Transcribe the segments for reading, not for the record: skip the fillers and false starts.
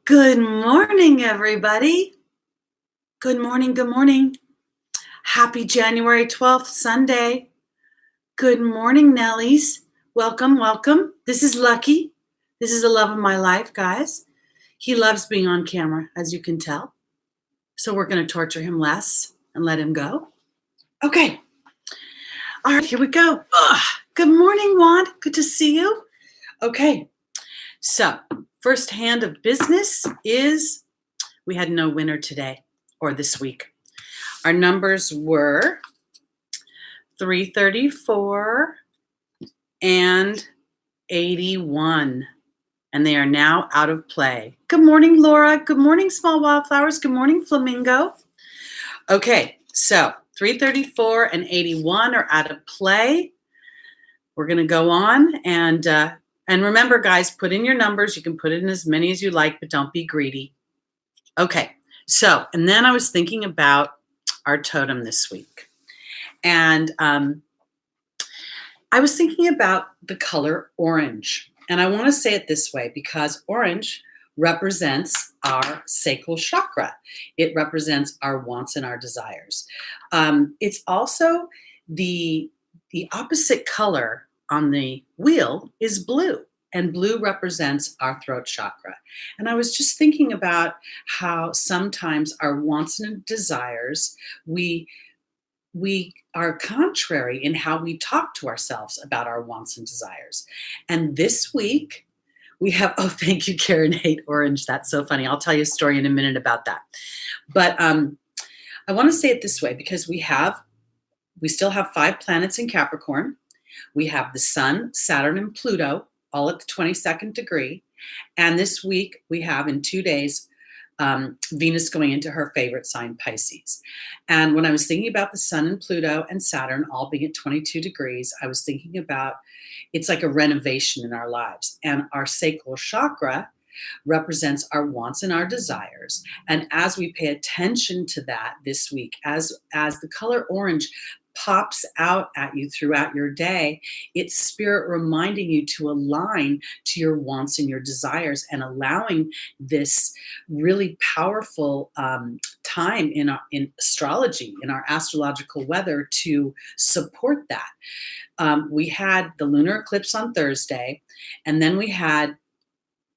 Good morning, everybody. Good morning, good morning. Happy January 12th, Sunday. Good morning, Nellies. Welcome, welcome. This is Lucky. This is the love of my life, guys. He loves being on camera, as you can tell. So we're going to torture him less and let him go. Okay. All right, here we go. Good morning, Juan. Good to see you. Okay. So, first hand of business is we had no winner today or this week. Our numbers were 334 and 81, and they are now out of play. Good morning, Laura. Good morning, Small Wildflowers. Good morning, Flamingo. Okay, so 334 and 81 are out of play. We're going to go on and remember, guys, put in your numbers. You can put in as many as you like, but don't be greedy. Okay, so, and then I was thinking about our totem this week. And I was thinking about the color orange. And I want to say it this way because orange represents our sacral chakra. It represents our wants and our desires. It's also the opposite color on the wheel is blue, and blue represents our throat chakra. And I was just thinking about how sometimes our wants and desires, we are contrary in how we talk to ourselves about our wants and desires. And this week we have, oh, thank you, Karen, hate orange. That's so funny. I'll tell you a story in a minute about that. But I want to say it this way because we still have 5 planets in Capricorn. We have the Sun, Saturn, and Pluto all at the 22nd degree. And this week we have, in 2 days, Venus going into her favorite sign, Pisces. And when I was thinking about the Sun and Pluto and Saturn all being at 22 degrees, I was thinking about it's like a renovation in our lives. And our sacral chakra represents our wants and our desires. And as we pay attention to that this week, as the color orange pops out at you throughout your day, it's spirit reminding you to align to your wants and your desires and allowing this really powerful time in astrology, in our astrological weather, to support that. We had the lunar eclipse on Thursday, and then we had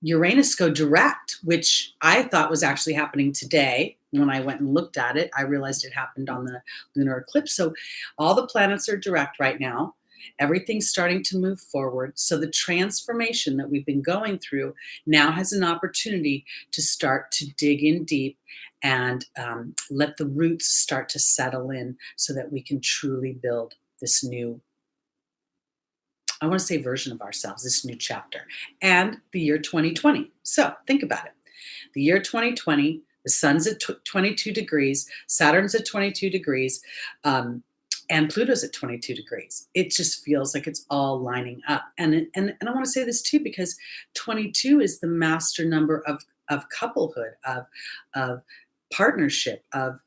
Uranus go direct, which I thought was actually happening today. When I went and looked at it, I realized it happened on the lunar eclipse. So all the planets are direct right now. Everything's starting to move forward. So the transformation that we've been going through now has an opportunity to start to dig in deep and let the roots start to settle in so that we can truly build this new, I want to say, version of ourselves, this new chapter, and the year 2020. So think about it. The year 2020, the sun's at 22 degrees, Saturn's at 22 degrees, and Pluto's at 22 degrees. It just feels like it's all lining up. And I want to say this too, because 22 is the master number of couplehood, of partnership, of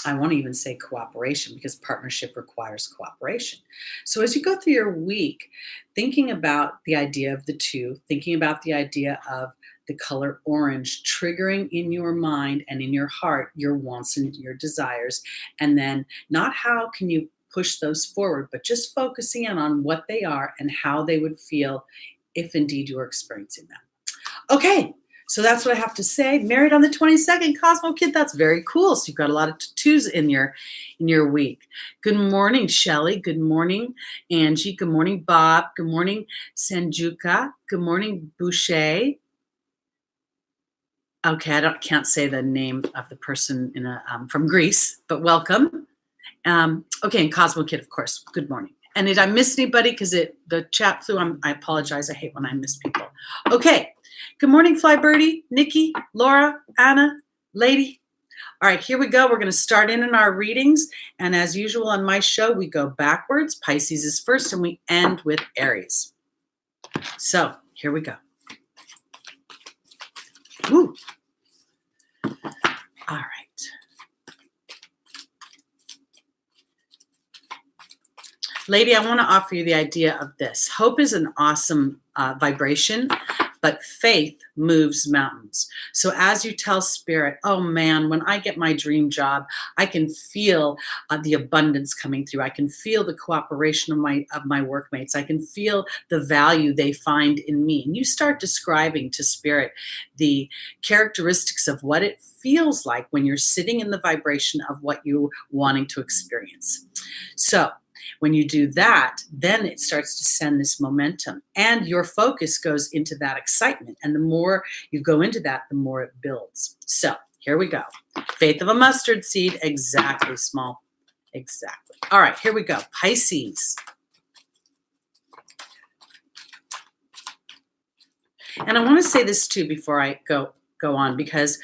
I want to even say cooperation, because partnership requires cooperation. So as you go through your week, thinking about the idea of the 2, thinking about the idea of the color orange, triggering in your mind and in your heart your wants and your desires, and then not how can you push those forward, but just focusing in on what they are and how they would feel if indeed you are experiencing them. Okay. So that's what I have to say. Married on the 22nd, Cosmo Kid. That's very cool. So you've got a lot of 2s in your week. Good morning, Shelly. Good morning, Angie. Good morning, Bob. Good morning, Sanjuka. Good morning, Boucher. Okay, I can't say the name of the person from Greece, but welcome. Okay, and Cosmo Kid, of course. Good morning. And did I miss anybody? Because the chat flew. I apologize. I hate when I miss people. Okay. Good morning, Fly Birdie, Nikki, Laura, Anna, Lady. All right, here we go. We're going to start in our readings. And as usual on my show, we go backwards. Pisces is first, and we end with Aries. So here we go. Woo. All right. Lady, I want to offer you the idea of this. Hope is an awesome vibration. but faith moves mountains. So as you tell spirit, oh man, when I get my dream job, I can feel the abundance coming through. I can feel the cooperation of my workmates. I can feel the value they find in me. And you start describing to spirit the characteristics of what it feels like when you're sitting in the vibration of what you're wanting to experience. So when you do that, then it starts to send this momentum and your focus goes into that excitement. And the more you go into that, the more it builds. So here we go. Faith of a mustard seed. Exactly, small. Exactly. All right, here we go. Pisces. And I want to say this too before I go on, because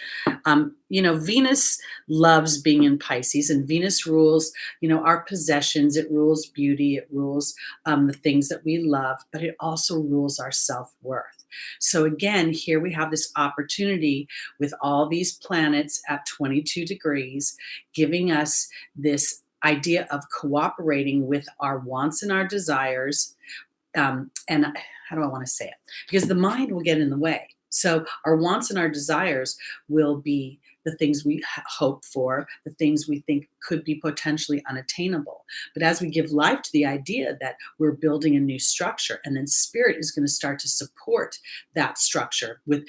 Venus loves being in Pisces, and Venus rules our possessions. It rules beauty. It rules the things that we love, but it also rules our self-worth. So again, here we have this opportunity with all these planets at 22 degrees, giving us this idea of cooperating with our wants and our desires. And how do I want to say it? Because the mind will get in the way. So our wants and our desires will be the things we hope for, the things we think could be potentially unattainable. But as we give life to the idea that we're building a new structure, and then spirit is going to start to support that structure with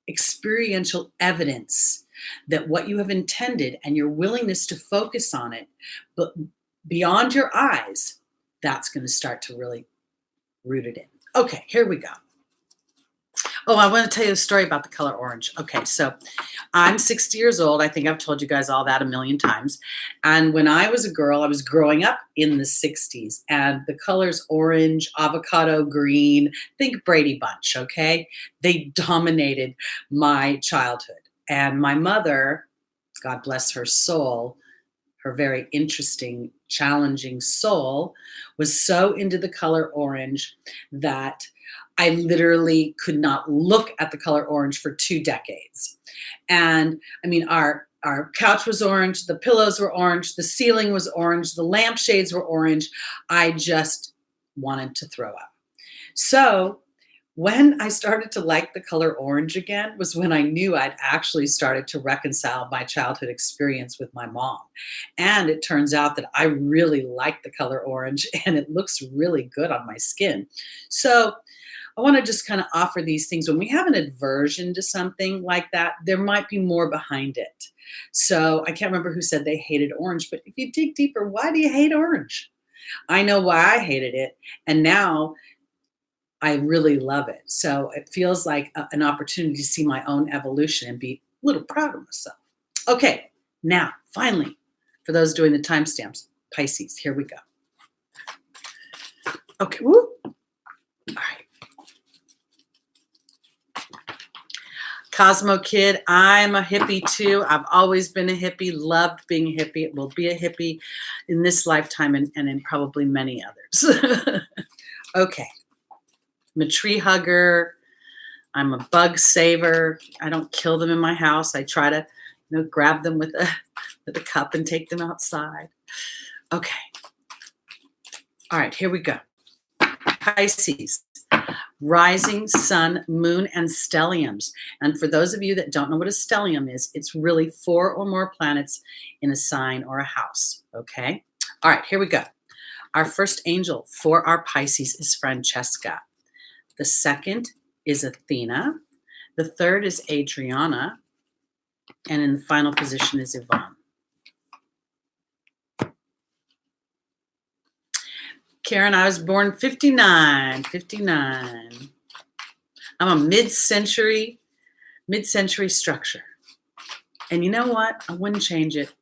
experiential evidence that what you have intended and your willingness to focus on it, but beyond your eyes, that's going to start to really root it in. Okay, here we go. Oh, I want to tell you a story about the color orange. Okay, so I'm 60 years old. I think I've told you guys all that a million times. And when I was a girl, I was growing up in the 60s. And the colors orange, avocado green, think Brady Bunch, okay? They dominated my childhood. And my mother, God bless her soul, her very interesting, challenging soul, was so into the color orange that I literally could not look at the color orange for 2 decades. And I mean, our couch was orange, the pillows were orange, the ceiling was orange, the lampshades were orange. I just wanted to throw up. So when I started to like the color orange again was when I knew I'd actually started to reconcile my childhood experience with my mom. And it turns out that I really like the color orange and it looks really good on my skin. So I want to just kind of offer these things. When we have an aversion to something like that, there might be more behind it. So I can't remember who said they hated orange, but if you dig deeper, why do you hate orange? I know why I hated it. And now I really love it. So it feels like an opportunity to see my own evolution and be a little proud of myself. Okay, now, finally, for those doing the timestamps, Pisces, here we go. Okay, woo. All right. Cosmo Kid, I'm a hippie too. I've always been a hippie, loved being a hippie. Will be a hippie in this lifetime and in probably many others. Okay. I'm a tree hugger. I'm a bug saver. I don't kill them in my house. I try to grab them with a cup and take them outside. Okay. All right, here we go. Pisces. Rising, sun, moon, and stelliums. And for those of you that don't know what a stellium is, it's really 4 or more planets in a sign or a house, okay? All right, here we go. Our first angel for our Pisces is Francesca. The second is Athena. The third is Adriana. And in the final position is Yvonne. Karen, I was born 59. I'm a mid-century structure. And you know what? I wouldn't change it.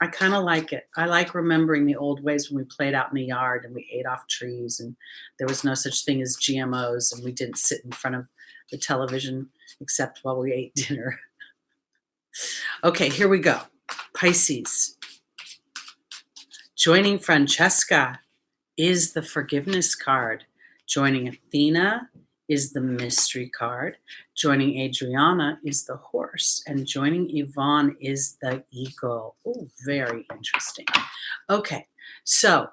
I kind of like it. I like remembering the old ways when we played out in the yard and we ate off trees and there was no such thing as GMOs and we didn't sit in front of the television except while we ate dinner. Okay, here we go. Pisces. Joining Francesca is the forgiveness card. Joining Athena is the mystery card. Joining Adriana is the horse. And joining Yvonne is the eagle. Oh, very interesting. Okay, so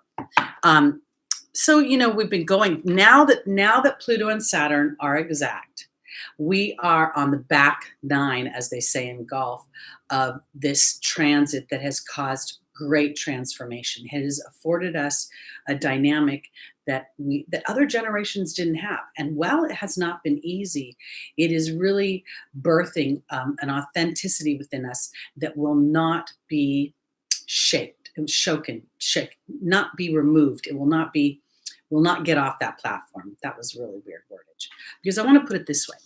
we've been going now that Pluto and Saturn are exact, We are on the back nine, as they say in golf, of this transit that has caused great transformation. It has afforded us a dynamic that other generations didn't have. And while it has not been easy, it is really birthing an authenticity within us that will not be not be removed. It will not get off that platform. That was really weird wordage. Because I want to put it this way.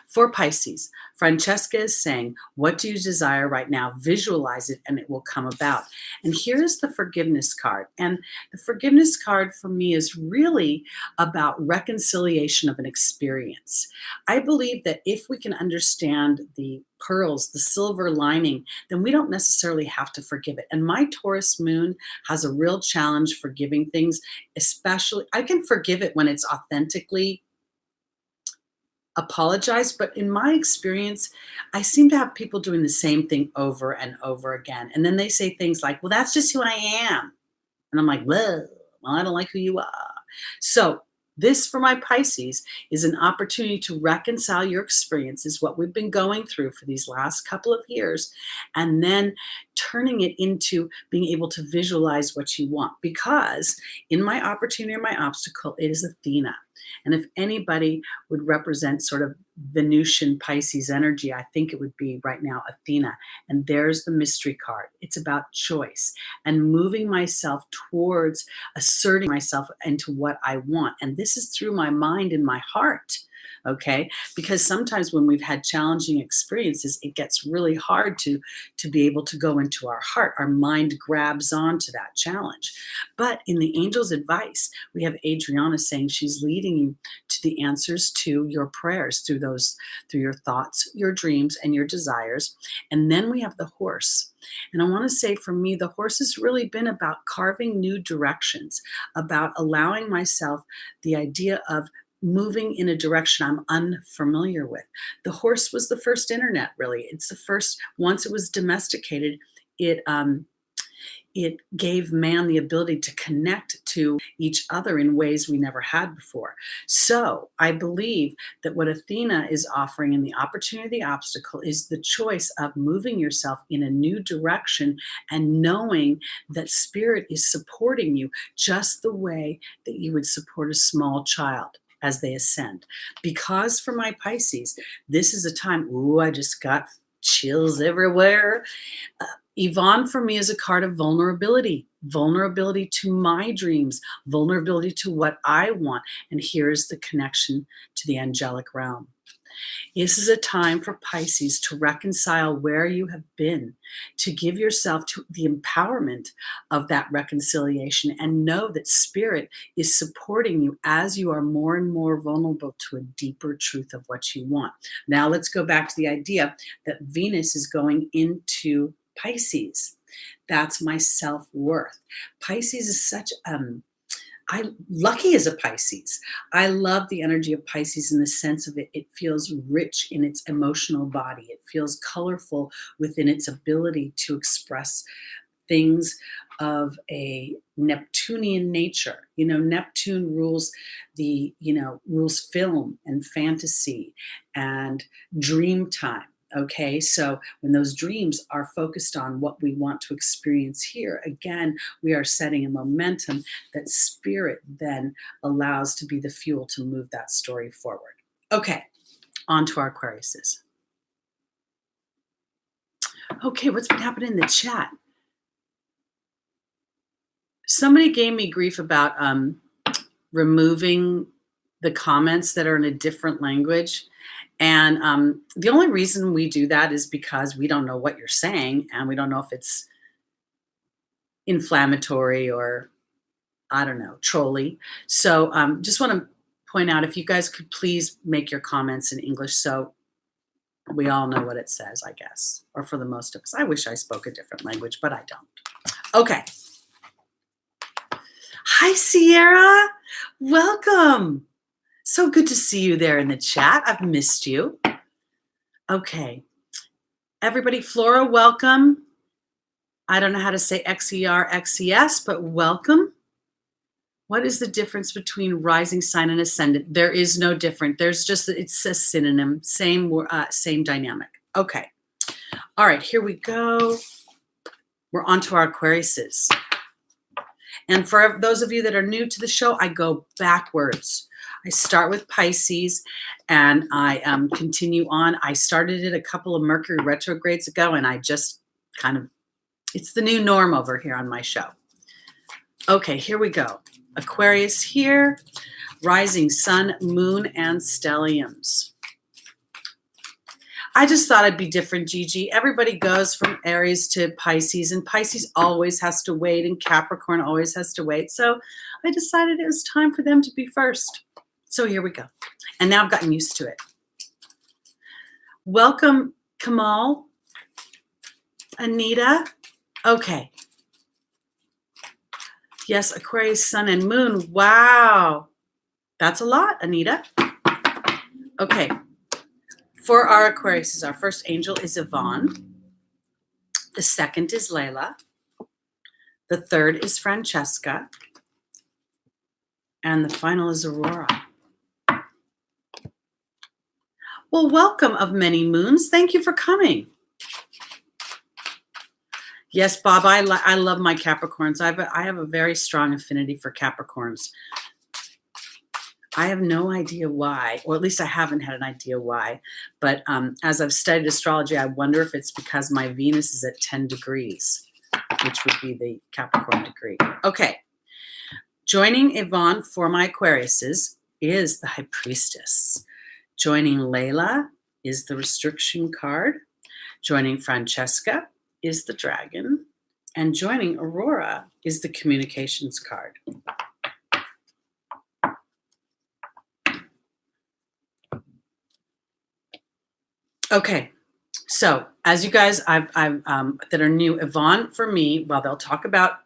For Pisces, Francesca is saying, what do you desire right now? Visualize it and it will come about. And here is the forgiveness card. And the forgiveness card for me is really about reconciliation of an experience. I believe that if we can understand the pearls, the silver lining, then we don't necessarily have to forgive it. And my Taurus moon has a real challenge forgiving things, especially I can forgive it when it's authentically apologize, but in my experience, I seem to have people doing the same thing over and over again. And then they say things like, well, that's just who I am. And I'm like, well, I don't like who you are. So this for my Pisces is an opportunity to reconcile your experiences, what we've been going through for these last couple of years, and then turning it into being able to visualize what you want. Because in my opportunity or my obstacle, it is Athena. And if anybody would represent sort of Venusian Pisces energy, I think it would be right now Athena. And there's the mystery card. It's about choice and moving myself towards asserting myself into what I want. And this is through my mind and my heart. Okay, because sometimes when we've had challenging experiences, it gets really hard to be able to go into our heart. Our mind grabs onto that challenge. But in the angel's advice, we have Adriana saying she's leading you to the answers to your prayers through your thoughts, your dreams, and your desires. And then we have the horse. And I want to say for me, the horse has really been about carving new directions, about allowing myself the idea of moving in a direction I'm unfamiliar with. The horse was the first internet, really. It's the first, once it was domesticated, it gave man the ability to connect to each other in ways we never had before. So I believe that what Athena is offering in the opportunity, the obstacle, is the choice of moving yourself in a new direction and knowing that spirit is supporting you just the way that you would support a small child as they ascend. Because for my Pisces, this is a time, I just got chills everywhere. Yvonne for me is a card of vulnerability to my dreams, vulnerability to what I want. And here's the connection to the angelic realm. This is a time for Pisces to reconcile where you have been, to give yourself to the empowerment of that reconciliation and know that spirit is supporting you as you are more and more vulnerable to a deeper truth of what you want. Now let's go back to the idea that Venus is going into Pisces. That's my self-worth. Pisces is such lucky as a Pisces. I love the energy of Pisces in the sense of it feels rich in its emotional body. It feels colorful within its ability to express things of a Neptunian nature. Neptune rules rules film and fantasy and dream time. Okay, so when those dreams are focused on what we want to experience here, again, we are setting a momentum that spirit then allows to be the fuel to move that story forward. Okay, on to our Aquariuses. Okay, what's been happening in the chat? Somebody gave me grief about removing the comments that are in a different language. And the only reason we do that is because we don't know what you're saying and we don't know if it's inflammatory or, I don't know, trolly. So just want to point out, if you guys could please make your comments in English so we all know what it says, I guess, or for the most of us. I wish I spoke a different language, but I don't. Okay. Hi, Sierra. Welcome. So good to see you there in the chat. I've missed you. Okay. Everybody, Flora, welcome. I don't know how to say XER, XES, but welcome. What is the difference between rising sign and ascendant? There is no different. There's just, it's a synonym, same dynamic. Okay. All right, here we go. We're on to our Aquariuses. And for those of you that are new to the show, I go backwards. I start with Pisces and I continue on. I started it a couple of Mercury retrogrades ago, and I just kind of, it's the new norm over here on my show. Okay, here we go. Aquarius here, rising sun, moon, and stelliums. I just thought I'd be different, Gigi. Everybody goes from Aries to Pisces, and Pisces always has to wait, and Capricorn always has to wait. So I decided it was time for them to be first. So here we go. And now I've gotten used to it. Welcome, Kamal, Anita. Okay. Yes, Aquarius, sun, and moon. Wow. That's a lot, Anita. Okay. For our Aquariuses, our first angel is Yvonne. The second is Layla. The third is Francesca. And the final is Aurora. Well, welcome of many moons. Thank you for coming. Yes, Bob, I love my Capricorns. I have a very strong affinity for Capricorns. I have no idea why, or at least I haven't had an idea why. But as I've studied astrology, I wonder if it's because my Venus is at 10 degrees, which would be the Capricorn degree. Okay. Joining Yvonne for my Aquariuses is the High Priestess. Joining Layla is the Restriction card. Joining Francesca is the Dragon. And joining Aurora is the Communications card. Okay, so as you guys that are new, Yvonne, for me, while they'll talk about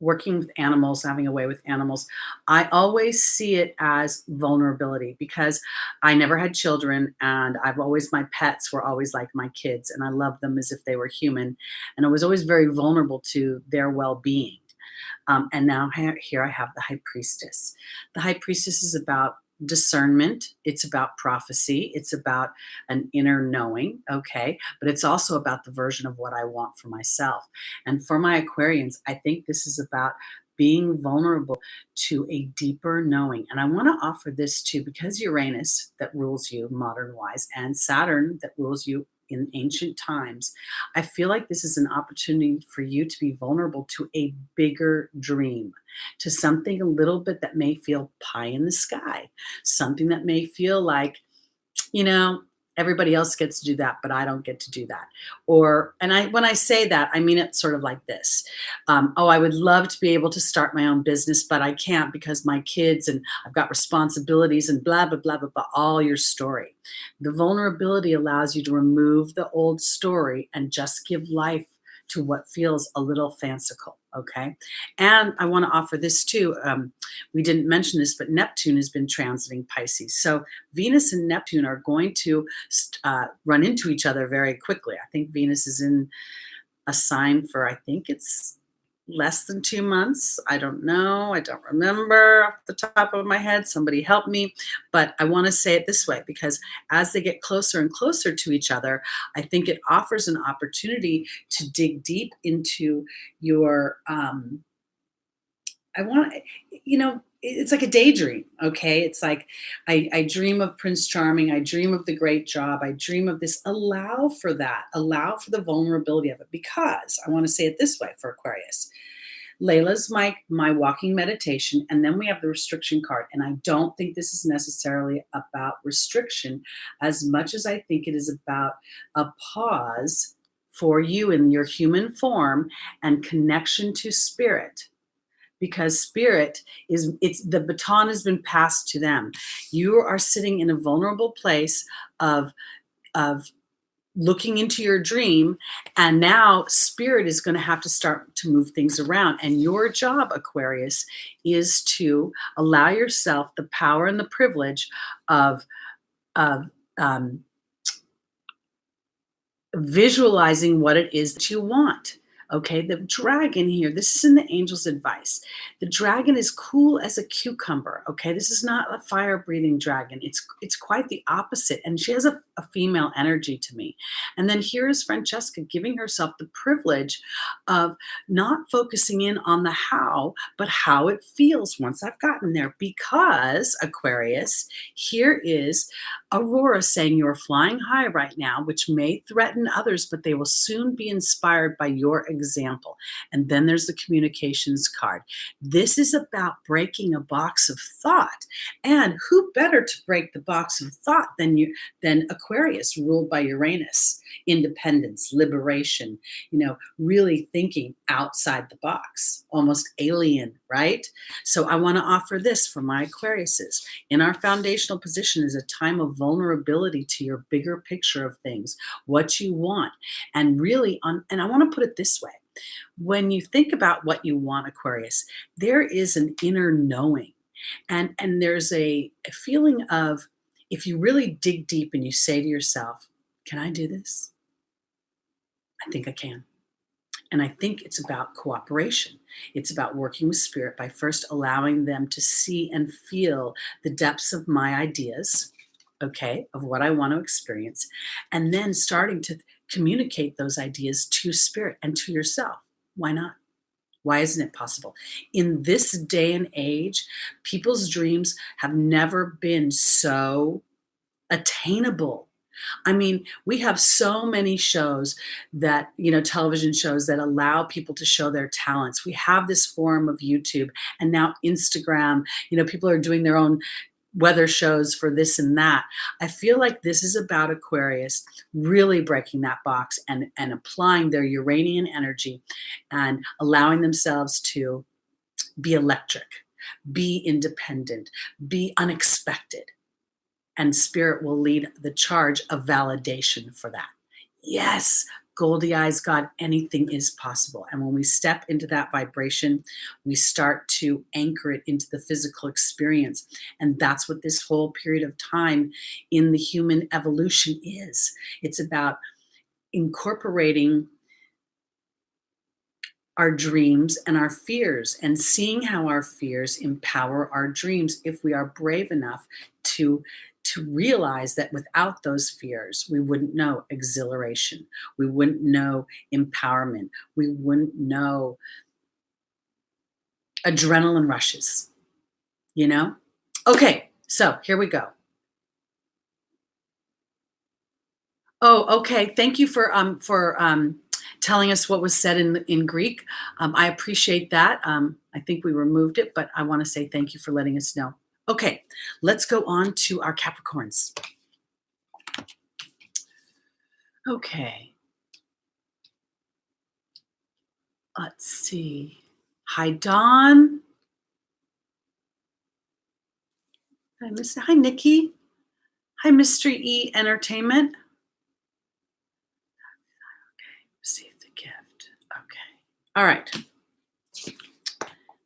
working with animals, having a way with animals, I always see it as vulnerability because I never had children, and my pets were always like my kids, and I loved them as if they were human, and I was always very vulnerable to their well-being. And now here I have the High Priestess. The High Priestess is about discernment. It's about prophecy. It's about an inner knowing, okay? But it's also about the version of what I want for myself. And for my Aquarians, I think this is about being vulnerable to a deeper knowing. And I want to offer this too, because Uranus, that rules you modern-wise, and Saturn, that rules you in ancient times, I feel like this is an opportunity for you to be vulnerable to a bigger dream, to something a little bit that may feel pie in the sky, something that may feel like, everybody else gets to do that, but I don't get to do that. When I say that, I mean it sort of like this. I would love to be able to start my own business, but I can't because my kids and I've got responsibilities and blah, blah, blah, blah, blah, all your story. The vulnerability allows you to remove the old story and just give life to what feels a little fanciful, okay? And I want to offer this too. We didn't mention this, but Neptune has been transiting Pisces. So Venus and Neptune are going to run into each other very quickly. I think Venus is in a sign for, I think it's less than 2 months. I don't know. I don't remember off the top of my head. Somebody help me. But I want to say it this way, because as they get closer and closer to each other, I think it offers an opportunity to dig deep into your, it's like a daydream, okay? It's like I dream of Prince Charming. I dream of the great job. I dream of this. Allow for that. Allow for the vulnerability of it, because I want to say it this way for Aquarius. Layla's my walking meditation, and then we have the Restriction card. And I don't think this is necessarily about restriction as much as I think it is about a pause for you in your human form and connection to spirit. Because spirit the baton has been passed to them. You are sitting in a vulnerable place of looking into your dream, and now spirit is going to have to start to move things around. And your job, Aquarius, is to allow yourself the power and the privilege of visualizing what it is that you want. Okay, the dragon here, this is in the angel's advice. The dragon is cool as a cucumber. Okay, this is not a fire-breathing dragon. It's quite the opposite, and she has a female energy to me. And then here is Francesca giving herself the privilege of not focusing in on the how, but how it feels once I've gotten there. Because Aquarius, here is Aurora saying you're flying high right now, which may threaten others, but they will soon be inspired by your example. And then there's the communications card. This is about breaking a box of thought. And who better to break the box of thought than Aquarius, ruled by Uranus? Independence, liberation, really thinking outside the box, almost alien, right? So I want to offer this for my Aquariuses. In our foundational position is a time of vulnerability to your bigger picture of things, what you want. And really, and I want to put it this way. When you think about what you want, Aquarius, there is an inner knowing. And there's a feeling of, if you really dig deep and you say to yourself, can I do this? I think I can. And I think it's about cooperation. It's about working with spirit by first allowing them to see and feel the depths of my ideas, okay, of what I want to experience, and then starting to communicate those ideas to spirit and to yourself. Why not? Why isn't it possible? In this day and age, people's dreams have never been so attainable. I mean, we have so many shows that, television shows that allow people to show their talents. We have this form of YouTube and now Instagram. People are doing their own weather shows for this and that. I feel like this is about Aquarius really breaking that box and applying their Uranian energy and allowing themselves to be electric, be independent, be unexpected. And spirit will lead the charge of validation for that. Yes, Goldie Eyes God, anything is possible. And when we step into that vibration, we start to anchor it into the physical experience. And that's what this whole period of time in the human evolution is. It's about incorporating our dreams and our fears and seeing how our fears empower our dreams if we are brave enough to realize that without those fears, we wouldn't know exhilaration. We wouldn't know empowerment. We wouldn't know adrenaline rushes, Okay, so here we go. Oh, okay. Thank you for telling us what was said in Greek. I appreciate that. I think we removed it, but I want to say thank you for letting us know. Okay, let's go on to our Capricorns. Okay. Let's see. Hi, Dawn. Hi, Nikki. Hi, Mystery E Entertainment. Okay, receive the gift. Okay. All right.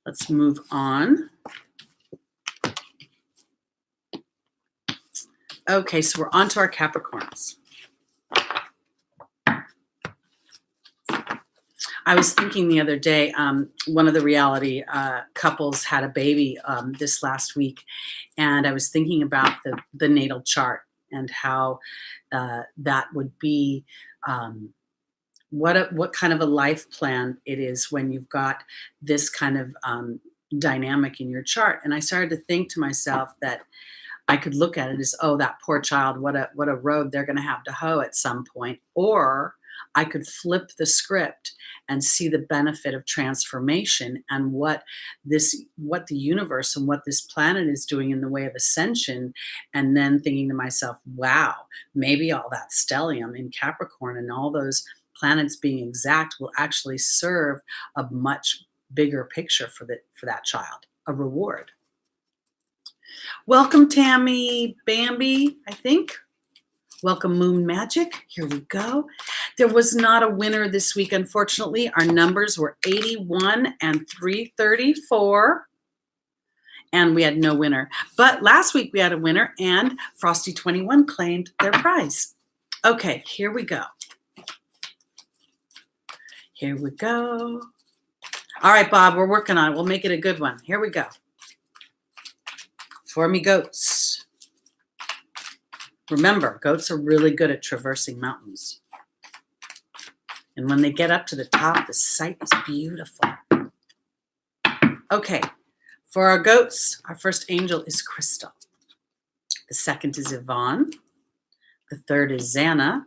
Let's move on. Okay, so we're on to our Capricorns. I was thinking the other day, one of the reality couples had a baby this last week, and I was thinking about the natal chart and how that would be, what kind of a life plan it is when you've got this kind of dynamic in your chart. And I started to think to myself that I could look at it as, oh, that poor child, what a road they're going to have to hoe at some point. Or I could flip the script and see the benefit of transformation and what the universe and what this planet is doing in the way of ascension. And then thinking to myself, wow, maybe all that stellium in Capricorn and all those planets being exact will actually serve a much bigger picture for that child, a reward. Welcome, Tammy Bambi, I think. Welcome, Moon Magic. Here we go. There was not a winner this week, unfortunately. Our numbers were 81 and 334, and we had no winner. But last week we had a winner, and Frosty21 claimed their prize. Okay, here we go. Here we go. All right, Bob, we're working on it. We'll make it a good one. Here we go. For me, goats. Remember, goats are really good at traversing mountains. And when they get up to the top, the sight is beautiful. Okay, for our goats, our first angel is Crystal. The second is Yvonne. The third is Xana.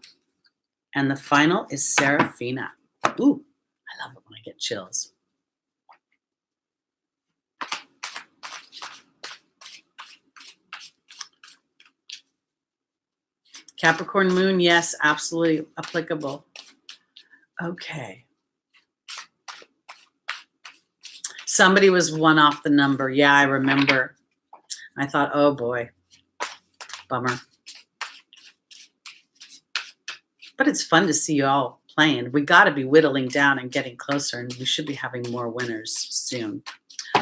And the final is Seraphina. Ooh, I love it when I get chills. Capricorn moon, yes, absolutely applicable. Okay. Somebody was one off the number. Yeah, I remember. I thought, oh boy, bummer. But it's fun to see you all playing. We got to be whittling down and getting closer, and we should be having more winners soon.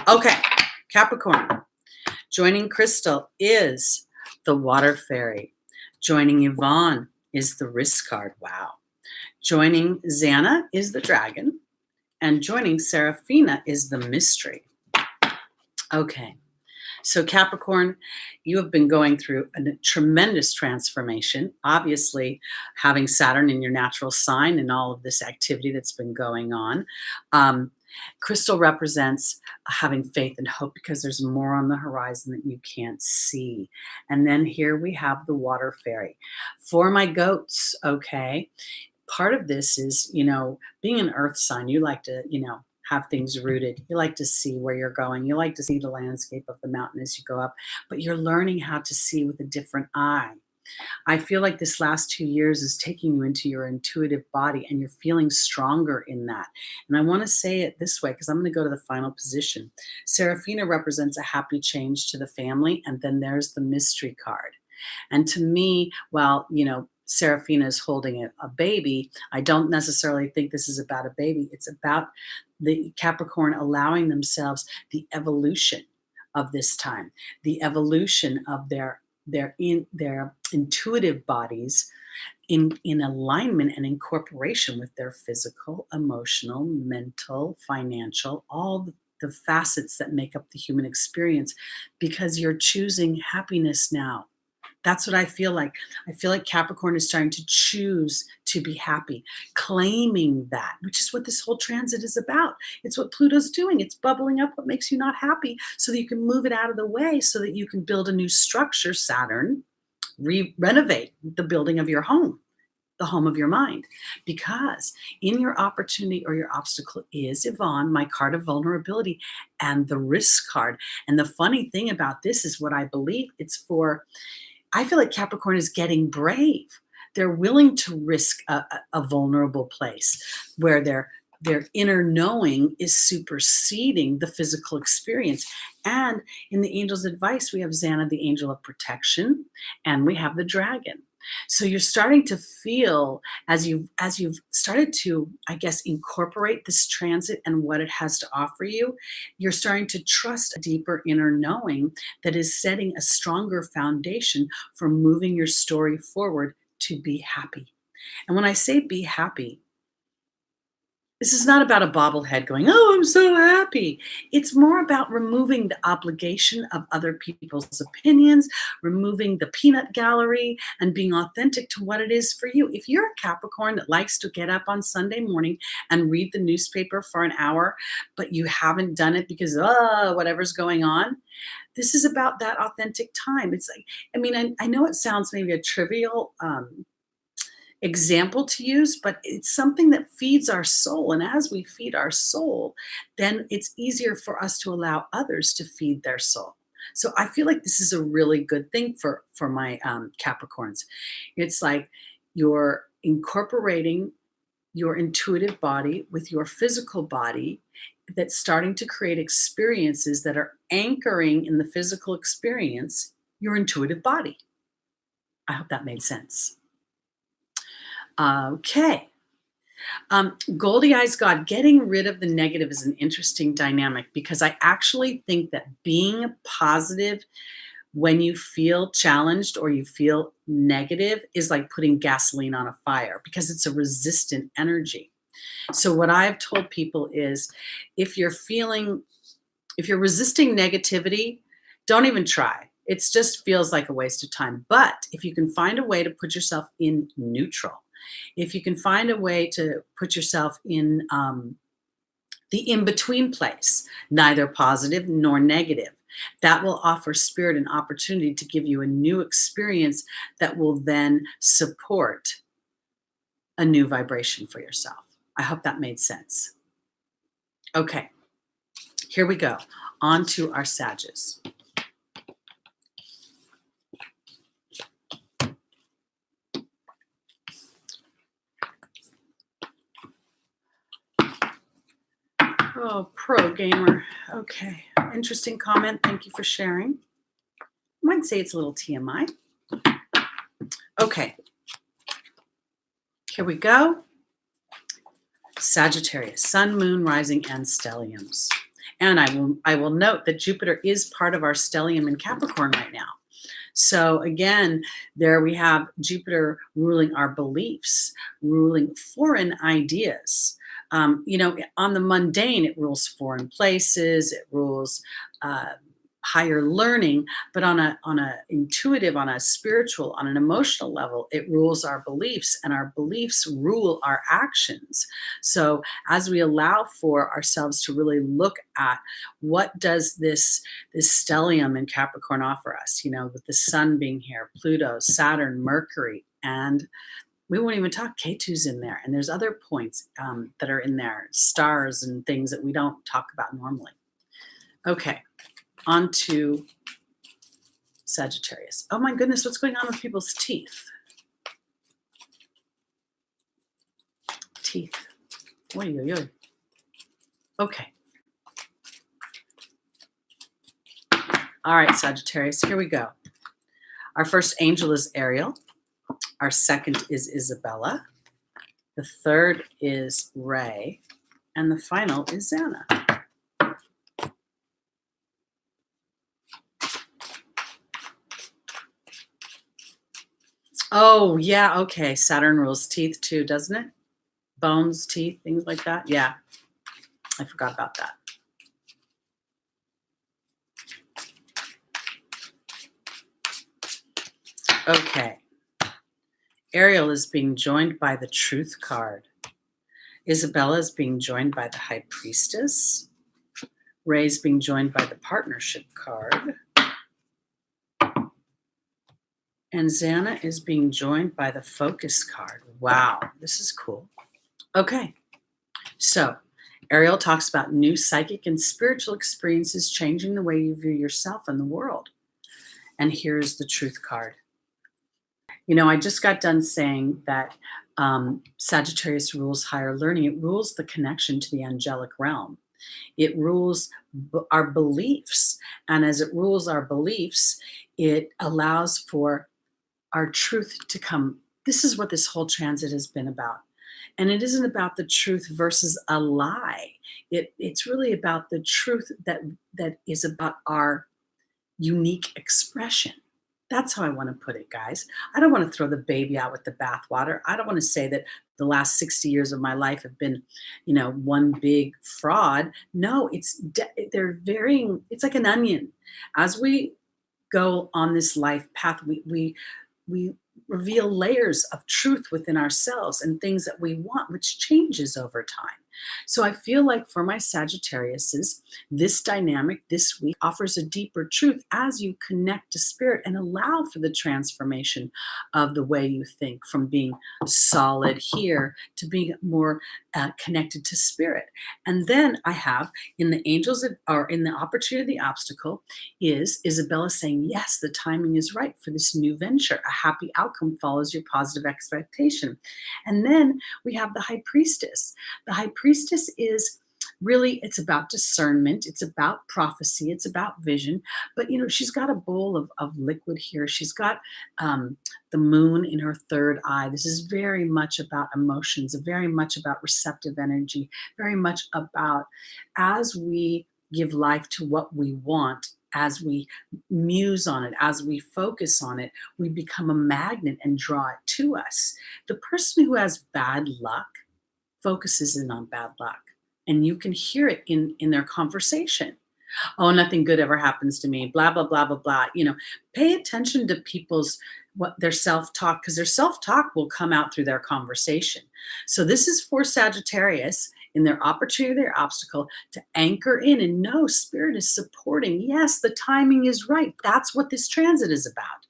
Okay, Capricorn. Joining Crystal is the Water Fairy. Joining Yvonne is the Risk card. Wow. Joining Xana is the Dragon. And joining Seraphina is the Mystery. Okay. So Capricorn, you have been going through a tremendous transformation. Obviously, having Saturn in your natural sign and all of this activity that's been going on. Crystal represents having faith and hope because there's more on the horizon that you can't see. And then here we have the Water Fairy. For my goats, okay, part of this is, being an earth sign, you like to, have things rooted. You like to see where you're going. You like to see the landscape of the mountain as you go up, but you're learning how to see with a different eye. I feel like this last 2 years is taking you into your intuitive body and you're feeling stronger in that. And I want to say it this way because I'm going to go to the final position. Seraphina represents a happy change to the family. And then there's the Mystery card. And to me, while, Seraphina is holding a baby, I don't necessarily think this is about a baby. It's about the Capricorn allowing themselves the evolution of this time, the evolution of their intuitive bodies in alignment and incorporation with their physical, emotional, mental, financial, all the facets that make up the human experience, because you're choosing happiness now. That's what I feel like. I feel like Capricorn is starting to choose to be happy, claiming that, which is what this whole transit is about. It's what Pluto's doing. It's bubbling up what makes you not happy so that you can move it out of the way so that you can build a new structure, Saturn, renovate the building of your home, the home of your mind. Because in your opportunity or your obstacle is, Yvonne, my card of vulnerability and the Risk card. And the funny thing about this is what I believe it's for. I feel like Capricorn is getting brave. They're willing to risk a vulnerable place where their inner knowing is superseding the physical experience. And in the angel's advice, we have Xana, the angel of protection, and we have the dragon. So you're starting to feel, as you've started to, I guess, incorporate this transit and what it has to offer you, you're starting to trust a deeper inner knowing that is setting a stronger foundation for moving your story forward to be happy. And when I say be happy, this is not about a bobblehead going, oh, I'm so happy. It's more about removing the obligation of other people's opinions, removing the peanut gallery, and being authentic to what it is for you. If you're a Capricorn that likes to get up on Sunday morning and read the newspaper for an hour, but you haven't done it because, whatever's going on, this is about that authentic time. It's like, I know it sounds maybe a trivial example to use, but it's something that feeds our soul. And as we feed our soul, then it's easier for us to allow others to feed their soul. So I feel like this is a really good thing for my Capricorns. It's like you're incorporating your intuitive body with your physical body that's starting to create experiences that are anchoring in the physical experience, your intuitive body. I hope that made sense. Okay. Goldie Eyes God, getting rid of the negative is an interesting dynamic because I actually think that being positive when you feel challenged or you feel negative is like putting gasoline on a fire because it's a resistant energy. So what I've told people is if you're resisting negativity, don't even try. It just feels like a waste of time. But if you can find a way to put yourself in neutral, if you can find a way to put yourself in the in-between place, neither positive nor negative, that will offer spirit an opportunity to give you a new experience that will then support a new vibration for yourself. I hope that made sense. Okay, here we go. On to our Sages. Oh, pro gamer. Okay, interesting comment. Thank you for sharing. I might say it's a little TMI. Okay, here we go. Sagittarius, Sun, Moon, Rising, and Stelliums. And I will note that Jupiter is part of our stellium in Capricorn right now. So again, there we have Jupiter ruling our beliefs, ruling foreign ideas. On the mundane, it rules foreign places, it rules higher learning, but on a intuitive, on a spiritual, on an emotional level, it rules our beliefs, and our beliefs rule our actions. So as we allow for ourselves to really look at what does this stellium in Capricorn offer us, with the sun being here, Pluto, Saturn, Mercury, and we won't even talk K2's in there. And there's other points that are in there, stars and things that we don't talk about normally. Okay, on to Sagittarius. Oh my goodness, what's going on with people's teeth? Teeth. Oy, oy, oy. Okay. All right, Sagittarius, here we go. Our first angel is Ariel. Our second is Isabella. The third is Ray. And the final is Xana. Oh, yeah, okay. Saturn rules teeth too, doesn't it? Bones, teeth, things like that. Yeah, I forgot about that. Okay. Ariel is being joined by the Truth card. Isabella is being joined by the High Priestess. Ray is being joined by the Partnership card. And Xana is being joined by the Focus card. Wow, this is cool. Okay, so Ariel talks about new psychic and spiritual experiences changing the way you view yourself and the world. And here's the Truth card. I just got done saying that Sagittarius rules higher learning. It rules the connection to the angelic realm. It rules our beliefs. And as it rules our beliefs, it allows for our truth to come. This is what this whole transit has been about. And it isn't about the truth versus a lie. It's really about the truth that is about our unique expression. That's how I want to put it, guys. I don't want to throw the baby out with the bathwater. I don't want to say that the last 60 years of my life have been, one big fraud. No, they're varying. It's like an onion. As we go on this life path, we reveal layers of truth within ourselves and things that we want, which changes over time. So I feel like for my Sagittariuses, this dynamic this week offers a deeper truth as you connect to spirit and allow for the transformation of the way you think, from being solid here to being more connected to spirit. And then I have in the angels that are in the opportunity of the obstacle is Isabella saying, yes, the timing is right for this new venture. A happy outcome follows your positive expectation. And then we have the High Priestess. The High Priestess is really, it's about discernment, it's about prophecy, it's about vision. But she's got a bowl of liquid here. She's got the moon in her third eye. This is very much about emotions, very much about receptive energy, very much about as we give life to what we want, as we muse on it, as we focus on it, we become a magnet and draw it to us. The person who has bad luck focuses in on bad luck. And you can hear it in their conversation. Oh, nothing good ever happens to me, blah, blah, blah, blah, blah. Pay attention to people's their self-talk, because their self-talk will come out through their conversation. So this is for Sagittarius in their opportunity, their obstacle, to anchor in and know Spirit is supporting. Yes, the timing is right. That's what this transit is about.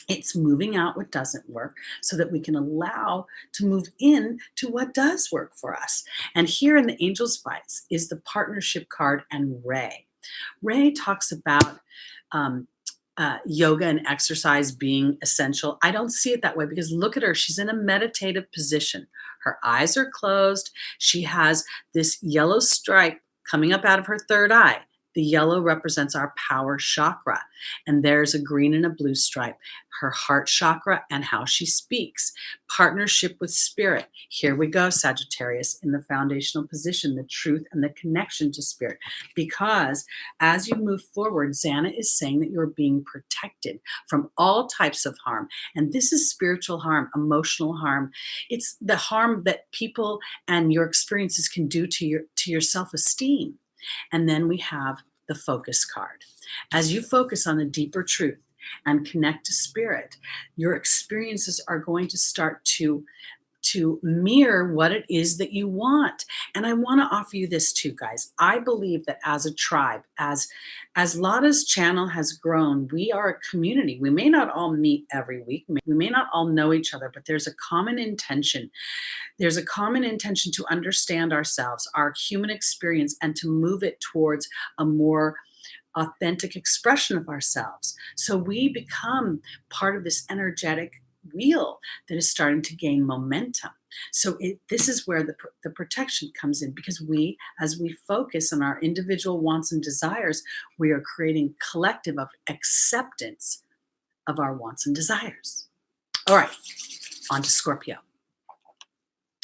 It's moving out what doesn't work so that we can allow to move in to what does work for us. And here in the Angel's Advice is the partnership card and Ray. Ray talks about yoga and exercise being essential. I don't see it that way, because look at her. She's in a meditative position. Her eyes are closed. She has this yellow stripe coming up out of her third eye. The yellow represents our power chakra, and there's a green and a blue stripe, her heart chakra, and how she speaks. Partnership with Spirit. Here we go, Sagittarius, in the foundational position, the truth and the connection to Spirit. Because as you move forward, Xana is saying that you're being protected from all types of harm. And this is spiritual harm, emotional harm. It's the harm that people and your experiences can do to your self-esteem. And then we have the focus card. As you focus on the deeper truth and connect to Spirit, your experiences are going to start to mirror what it is that you want. And I want to offer you this too, guys. I believe that as a tribe, as Lada's channel has grown, we are a community. We may not all meet every week. We may not all know each other, but there's a common intention. There's a common intention to understand ourselves, our human experience, and to move it towards a more authentic expression of ourselves. So we become part of this energetic wheel that is starting to gain momentum. So this is where the protection comes in, because as we focus on our individual wants and desires, we are creating collective of acceptance of our wants and desires. All right, on to Scorpio.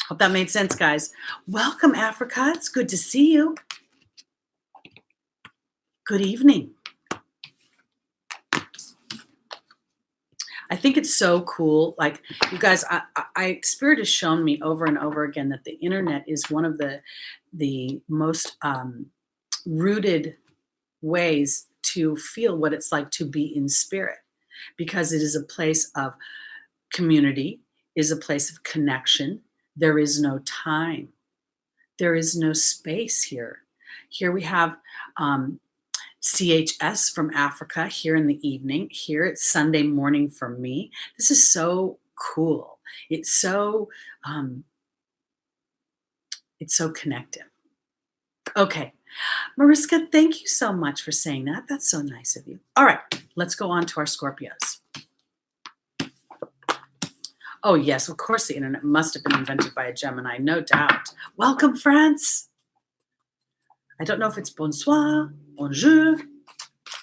Hope that made sense, guys. Welcome, Africa. It's good to see you. Good evening. I think it's so cool. Like, you guys, Spirit has shown me over and over again that the internet is one of the most rooted ways to feel what it's like to be in spirit, because it is a place of community, is a place of connection. There is no time. There is no space here. Here we have CHS from Africa here in the evening. Here it's Sunday morning for me. This is so cool. It's so connective. Okay, Mariska, thank you so much for saying that. That's so nice of you. All right, let's go on to our Scorpios. Oh yes, of course the internet must have been invented by a Gemini, no doubt. Welcome, France. I don't know if it's bonsoir, bonjour,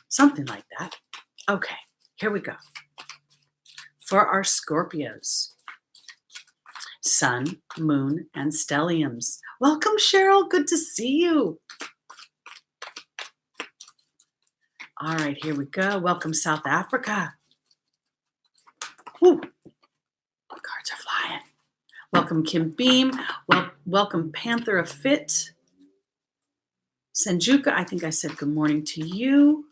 something like that. Okay, here we go. For our Scorpios, Sun, Moon, and Stelliums. Welcome, Cheryl. Good to see you. All right, here we go. Welcome, South Africa. Woo. Cards are flying. Welcome, Kim Beam. Welcome, Panther of Fit. Senjuka, I think I said good morning to you.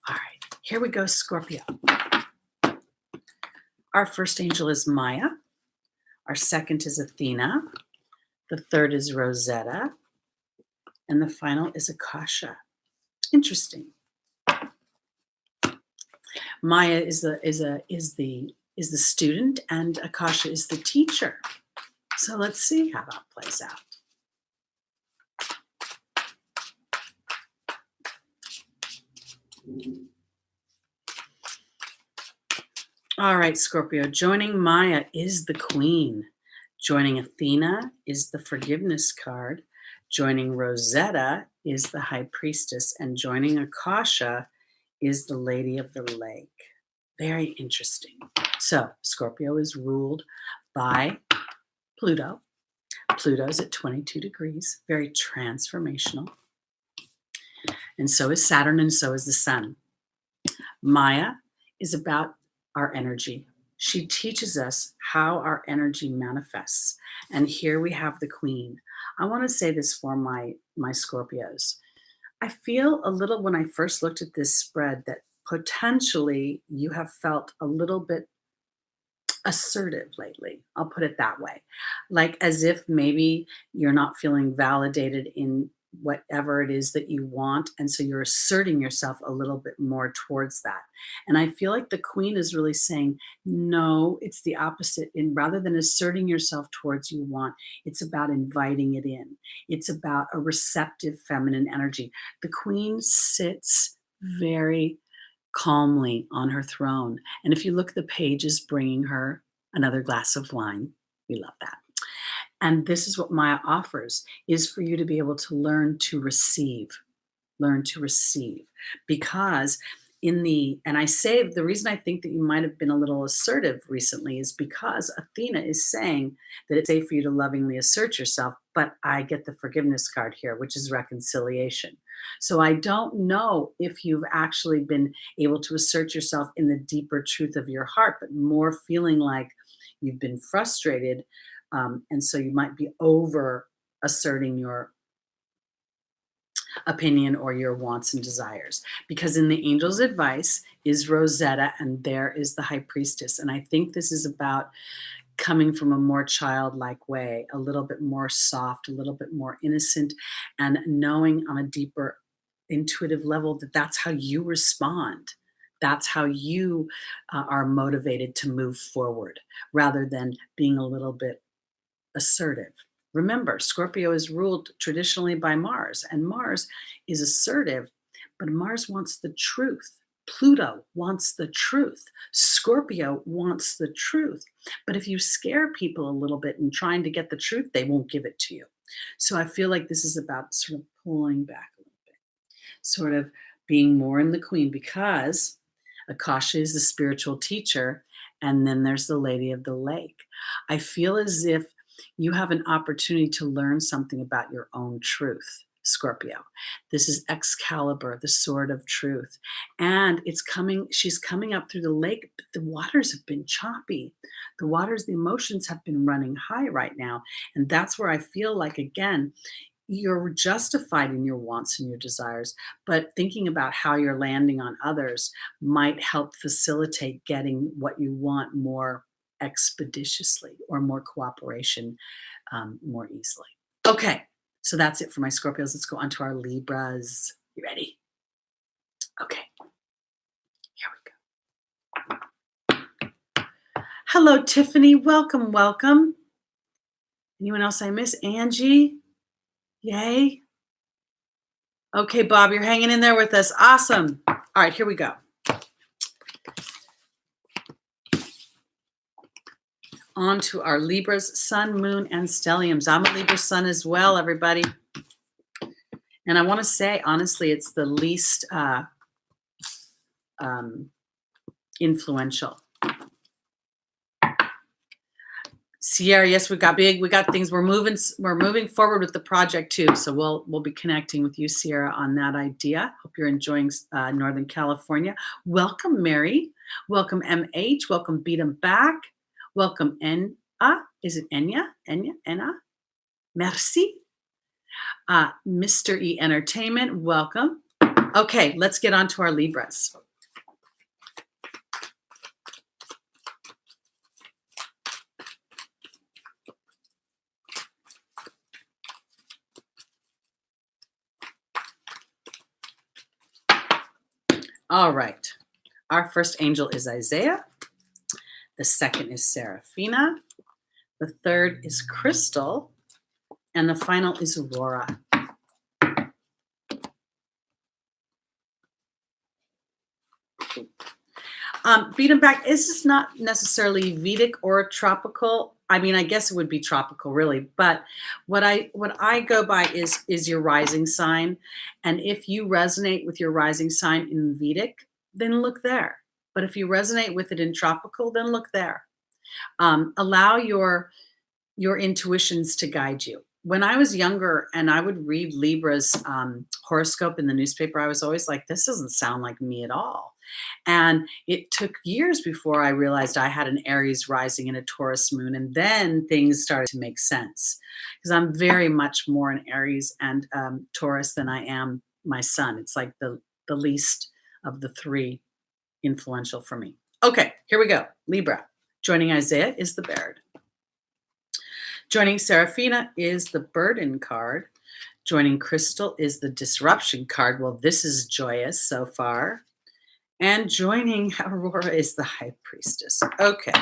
All right, here we go, Scorpio. Our first angel is Maya. Our second is Athena. The third is Rosetta. And the final is Akasha. Interesting. Maya is the student, and Akasha is the teacher. So let's see how that plays out. All right, Scorpio, joining Maya is the Queen. Joining Athena is the Forgiveness card. Joining Rosetta is the High Priestess. And joining Akasha is the Lady of the Lake. Very interesting. So Scorpio is ruled by Pluto. Pluto's at 22 degrees, very transformational. And so is Saturn, and so is the Sun. Maya is about our energy, She teaches us how our energy manifests. And here we have the Queen. I want to say this for my Scorpios. I feel a little when I first looked at this spread that potentially you have felt a little bit assertive lately. I'll put it that way. Like as if maybe you're not feeling validated in whatever it is that you want. And so you're asserting yourself a little bit more towards that. And I feel like the Queen is really saying, no, it's the opposite. And rather than asserting yourself towards you want, it's about inviting it in. It's about a receptive feminine energy. The Queen sits very calmly on her throne. And if you look, the page is bringing her another glass of wine. We love that. And this is what Maya offers, is for you to be able to learn to receive, because and I say the reason I think that you might have been a little assertive recently is because Athena is saying that it's safe for you to lovingly assert yourself, but I get the forgiveness card here, which is reconciliation. So I don't know if you've actually been able to assert yourself in the deeper truth of your heart, but more feeling like you've been frustrated. And so you might be over asserting your opinion or your wants and desires, because in the angel's advice is Rosetta and there is the High Priestess. And I think this is about coming from a more childlike way, a little bit more soft, a little bit more innocent, and knowing on a deeper intuitive level that that's how you respond. That's how you are motivated to move forward rather than being a little bit assertive. Remember, Scorpio is ruled traditionally by Mars, and Mars is assertive, but Mars wants the truth. Pluto wants the truth. Scorpio wants the truth. But if you scare people a little bit in trying to get the truth, they won't give it to you. So I feel like this is about sort of pulling back a little bit, sort of being more in the Queen, because Akasha is the spiritual teacher, and then there's the Lady of the Lake. I feel as if you have an opportunity to learn something about your own truth, Scorpio. This is Excalibur, the sword of truth. And she's coming up through the lake, but the waters have been choppy. The emotions have been running high right now. And that's where I feel like, again, you're justified in your wants and your desires, but thinking about how you're landing on others might help facilitate getting what you want more expeditiously, or more cooperation more easily. Okay, so that's it for my Scorpios. Let's go on to our Libras. You ready? Okay, here we go. Hello, Tiffany. Welcome, welcome. Anyone else I miss? Angie? Yay. Okay, Bob, you're hanging in there with us. Awesome. All right, here we go. On to our Libras, Sun, Moon, and Stelliums. I'm a Libra Sun as well, everybody. And I want to say, honestly, it's the least influential. Sierra, yes, we got things. We're moving forward with the project too. So we'll be connecting with you, Sierra, on that idea. Hope you're enjoying Northern California. Welcome, Mary. Welcome, MH. Welcome, Beat 'em Back. Welcome, Enya. Is it Enya? Enna? Merci. Mr. E Entertainment, welcome. Okay, let's get on to our Libras. All right. Our first angel is Isaiah. The second is Seraphina. The third is Crystal. And the final is Aurora. Beat 'em Back, this is not necessarily Vedic or tropical. I mean, I guess it would be tropical, really. But what I go by is your rising sign. And if you resonate with your rising sign in Vedic, then look there. But if you resonate with it in tropical, then look there. Allow your intuitions to guide you. When I was younger and I would read Libra's horoscope in the newspaper, I was always like, this doesn't sound like me at all. And it took years before I realized I had an Aries rising and a Taurus moon. And then things started to make sense because I'm very much more an Aries and Taurus than I am my sun. It's like the least of the three influential for me. Okay, here we go. Libra. Joining Isaiah is the Baird. Joining Seraphina is the Burden card. Joining Crystal is the Disruption card. Well, this is joyous so far. And joining Aurora is the High Priestess. Okay.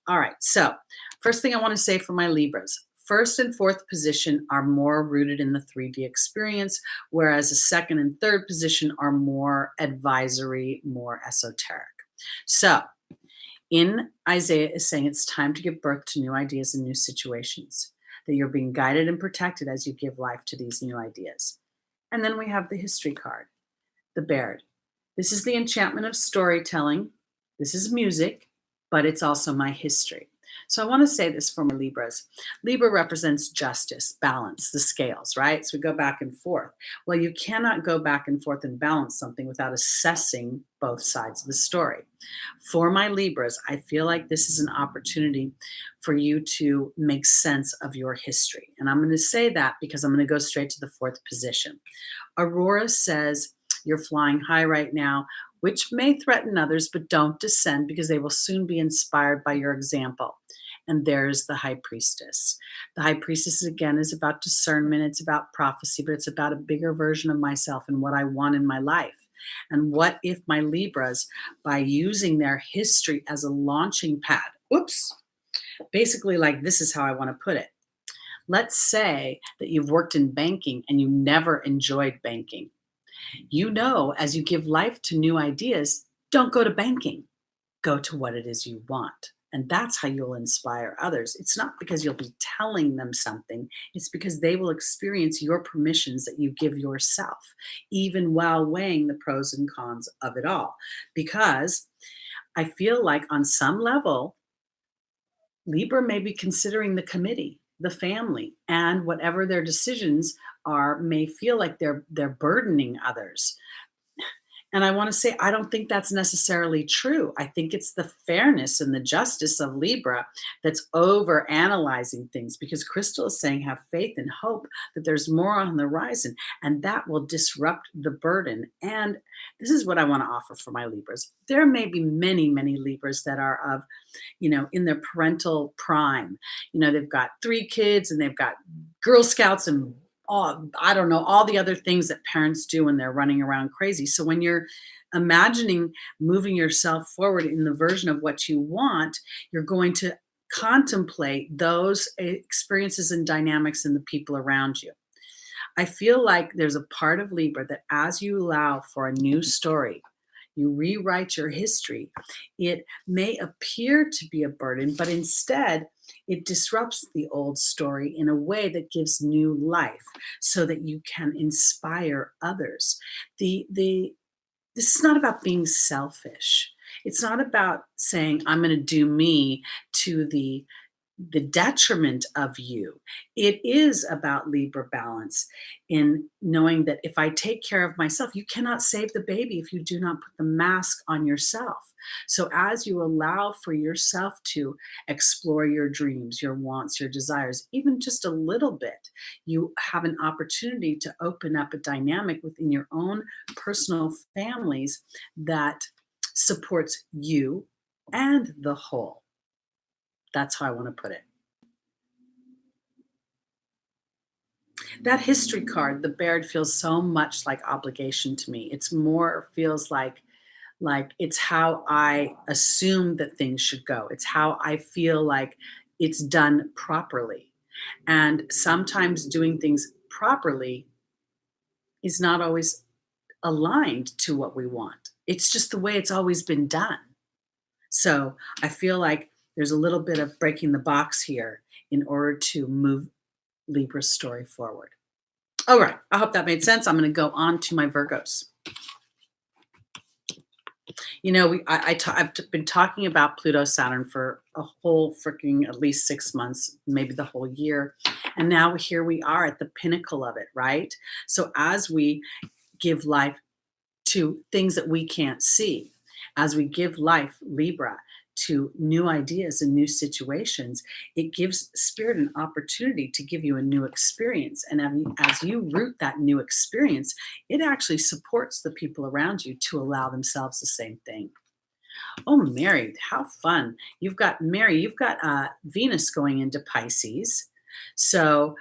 All right. So first thing I want to say for my Libras, first and fourth position are more rooted in the 3D experience, whereas the second and third position are more advisory, more esoteric. So in Isaiah is saying it's time to give birth to new ideas and new situations, that you're being guided and protected as you give life to these new ideas. And then we have the history card, the Baird. This is the enchantment of storytelling. This is music, but it's also my history. So I want to say this for my Libras. Libra represents justice, balance, the scales, right? So we go back and forth. Well, you cannot go back and forth and balance something without assessing both sides of the story. For my Libras, I feel like this is an opportunity for you to make sense of your history. And I'm going to say that because I'm going to go straight to the fourth position. Aurora says, you're flying high right now, which may threaten others, but don't descend because they will soon be inspired by your example. And there's the High Priestess. The High Priestess, again, is about discernment. It's about prophecy, but it's about a bigger version of myself and what I want in my life. And what if my Libras, by using their history as a launching pad, basically like this is how I want to put it. Let's say that you've worked in banking and you never enjoyed banking. You know, as you give life to new ideas, don't go to banking. Go to what it is you want. And that's how you'll inspire others. It's not because you'll be telling them something. It's because they will experience your permissions that you give yourself, even while weighing the pros and cons of it all. Because I feel like on some level, Libra may be considering the committee, the family, and whatever their decisions are may feel like they're burdening others. And I want to say, I don't think that's necessarily true. I think it's the fairness and the justice of Libra that's over analyzing things, because Crystal is saying, have faith and hope that there's more on the horizon, and that will disrupt the burden. And this is what I want to offer for my Libras. There may be many, many Libras that are of, in their parental prime. They've got 3 kids and they've got Girl Scouts and I don't know, all the other things that parents do when they're running around crazy. So when you're imagining moving yourself forward in the version of what you want, you're going to contemplate those experiences and dynamics in the people around you. I feel like there's a part of Libra that as you allow for a new story, you rewrite your history, it may appear to be a burden, but instead it disrupts the old story in a way that gives new life so that you can inspire others. This is not about being selfish. It's not about saying, I'm going to do me to the detriment of you. It is about Libra balance in knowing that if I take care of myself, you cannot save the baby if you do not put the mask on yourself. So as you allow for yourself to explore your dreams, your wants, your desires, even just a little bit, you have an opportunity to open up a dynamic within your own personal families that supports you and the whole. That's how I want to put it. That history card, the Baird, feels so much like obligation to me. It's more feels like it's how I assume that things should go. It's how I feel like it's done properly. And sometimes doing things properly is not always aligned to what we want. It's just the way it's always been done. So I feel like there's a little bit of breaking the box here in order to move Libra's story forward. All right. I hope that made sense. I'm going to go on to my Virgos. I've been talking about Pluto Saturn for a whole freaking at least 6 months, maybe the whole year. And now here we are at the pinnacle of it, right? So as we give life to things that we can't see. As we give life, Libra, to new ideas and new situations, it gives spirit an opportunity to give you a new experience. And as you root that new experience, it actually supports the people around you to allow themselves the same thing. Oh, Mary, how fun. You've got Venus going into Pisces. So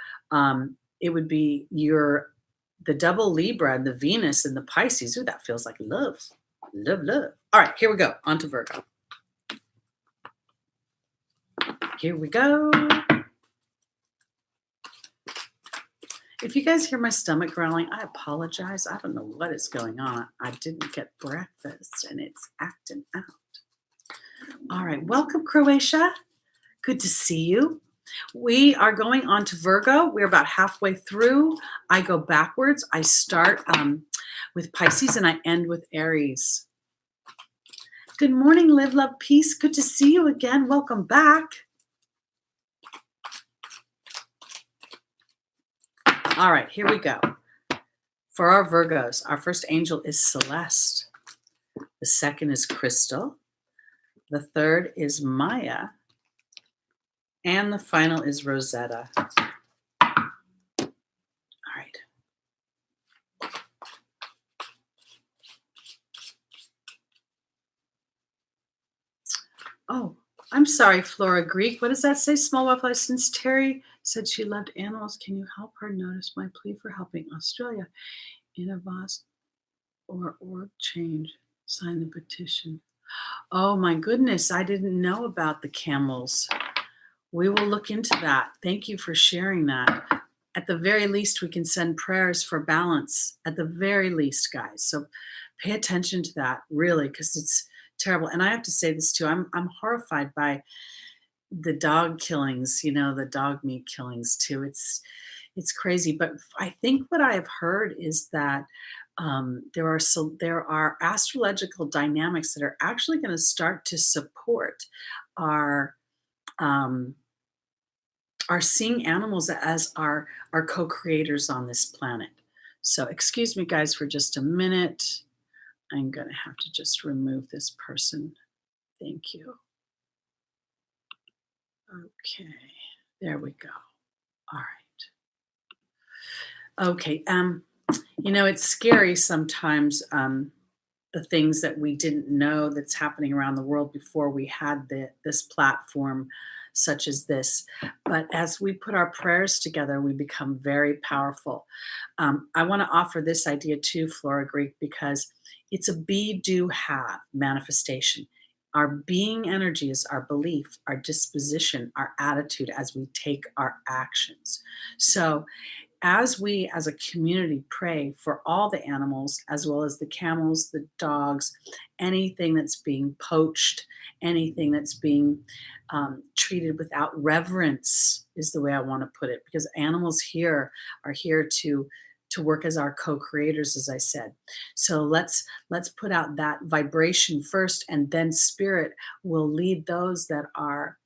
it would be the double Libra and the Venus and the Pisces. Ooh, that feels like love. Love, love. All right, here we go. On to Virgo. Here we go. If you guys hear my stomach growling, I apologize. I don't know what is going on. I didn't get breakfast and it's acting out. All right, welcome, Croatia. Good to see you. We are going on to Virgo. We're about halfway through. I go backwards. I start with Pisces and I end with Aries. Good morning, Live, Love, Peace. Good to see you again. Welcome back. All right, here we go. For our Virgos, our first angel is Celeste. The second is Crystal. The third is Maya. And the final is Rosetta. All right. Oh, I'm sorry, Flora Greek. What does that say? Small wildlife. Since Teri said she loved animals, can you help her notice my plea for helping Australia in a vast org change? Sign the petition. Oh my goodness, I didn't know about the camels. We will look into that. Thank you for sharing that. At the very least, we can send prayers for balance. At the very least, guys. So pay attention to that, really, because it's terrible. And I have to say this too. I'm horrified by the dog killings. The dog meat killings too. It's crazy. But I think what I have heard is that there are astrological dynamics that are actually going to start to support our seeing animals as our co-creators on this planet. So excuse me, guys, for just a minute. I'm going to have to just remove this person. Thank you. Okay, there we go. All right. Okay. It's scary sometimes, the things that we didn't know that's happening around the world before we had this platform such as this. But as we put our prayers together, we become very powerful. I want to offer this idea too, Flora Greek, because it's a be, do, have manifestation. Our being energy is our belief, our disposition, our attitude as we take our actions. So as we as a community pray for all the animals, as well as the camels, the dogs, anything that's being poached, anything that's being treated without reverence is the way I want to put it, because animals here are here to work as our co-creators, as I said. So let's put out that vibration first, and then spirit will lead those that are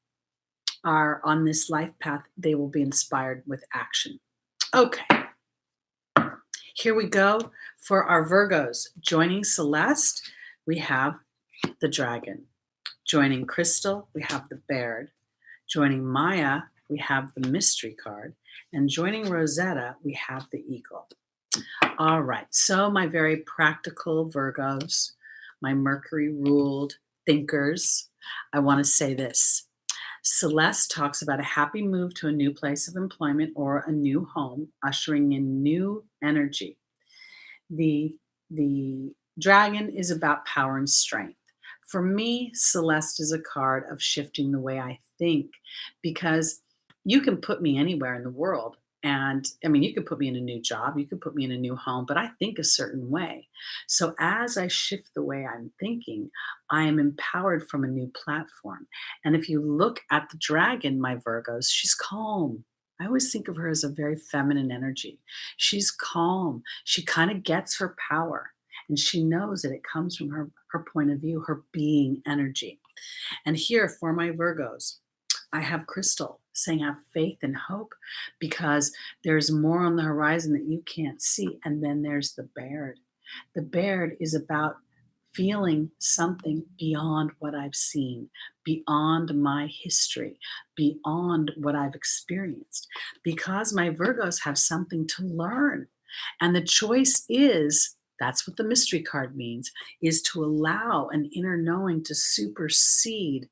on this life path. They will be inspired with action. Okay, here we go. For our Virgos, joining Celeste, we have the dragon. Joining Crystal, we have the bear. Joining Maya, we have the mystery card. And joining Rosetta, we have the eagle. All right, so my very practical Virgos, my Mercury-ruled thinkers, I want to say this. Celeste talks about a happy move to a new place of employment or a new home, ushering in new energy. The dragon is about power and strength. For me, Celeste is a card of shifting the way I think, because you can put me anywhere in the world. And I mean, you could put me in a new job, you could put me in a new home, but I think a certain way. So as I shift the way I'm thinking, I am empowered from a new platform. And if you look at the dragon, my Virgos, she's calm. I always think of her as a very feminine energy. She's calm. She kind of gets her power, and she knows that it comes from her point of view, her being energy. And here for my Virgos, I have Crystal saying have faith and hope, because there's more on the horizon that you can't see. And then there's the bear. The bear is about feeling something beyond what I've seen, beyond my history, beyond what I've experienced, because my Virgos have something to learn. And the choice is, that's what the mystery card means, is to allow an inner knowing to supersede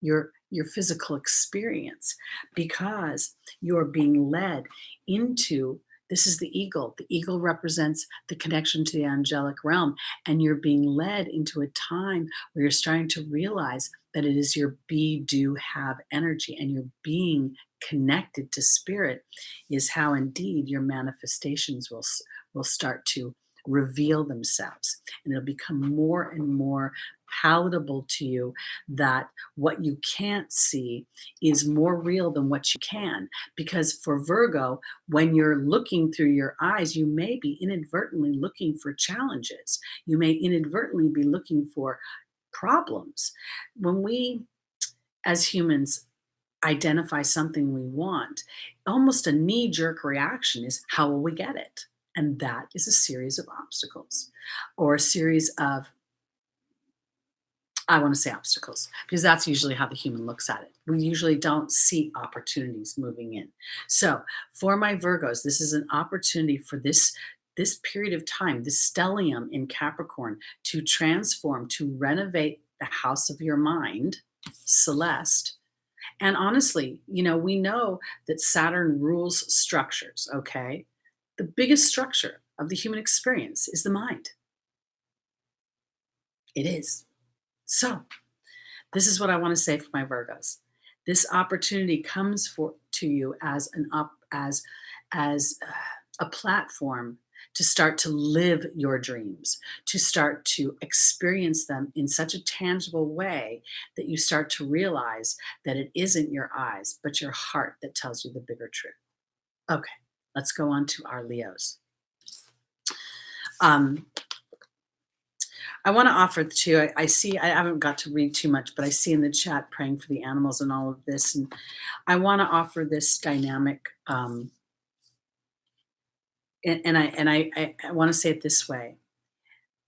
your physical experience, because you're being led into, this is the eagle. The eagle represents the connection to the angelic realm, and you're being led into a time where you're starting to realize that it is your be, do, have energy, and you're being connected to spirit is how indeed your manifestations will start to reveal themselves, and it'll become more and more palatable to you that what you can't see is more real than what you can. Because for Virgo, when you're looking through your eyes, you may be inadvertently looking for challenges. You may inadvertently be looking for problems. When we, as humans, identify something we want, almost a knee-jerk reaction is, how will we get it? And that is a series of obstacles, or a series of, I want to say obstacles, because that's usually how the human looks at it. We usually don't see opportunities moving in. So for my Virgos, this is an opportunity for this period of time, this stellium in Capricorn, to transform, to renovate the house of your mind, Celeste. And honestly, we know that Saturn rules structures, okay? The biggest structure of the human experience is the mind. It is. So, this is what I want to say for my Virgos. This opportunity comes to you as a platform to start to live your dreams, to start to experience them in such a tangible way that you start to realize that it isn't your eyes, but your heart that tells you the bigger truth. Okay, let's go on to our Leos. I want to offer too, I see, I haven't got to read too much, but I see in the chat praying for the animals and all of this. And I want to offer this dynamic, and I want to say it this way.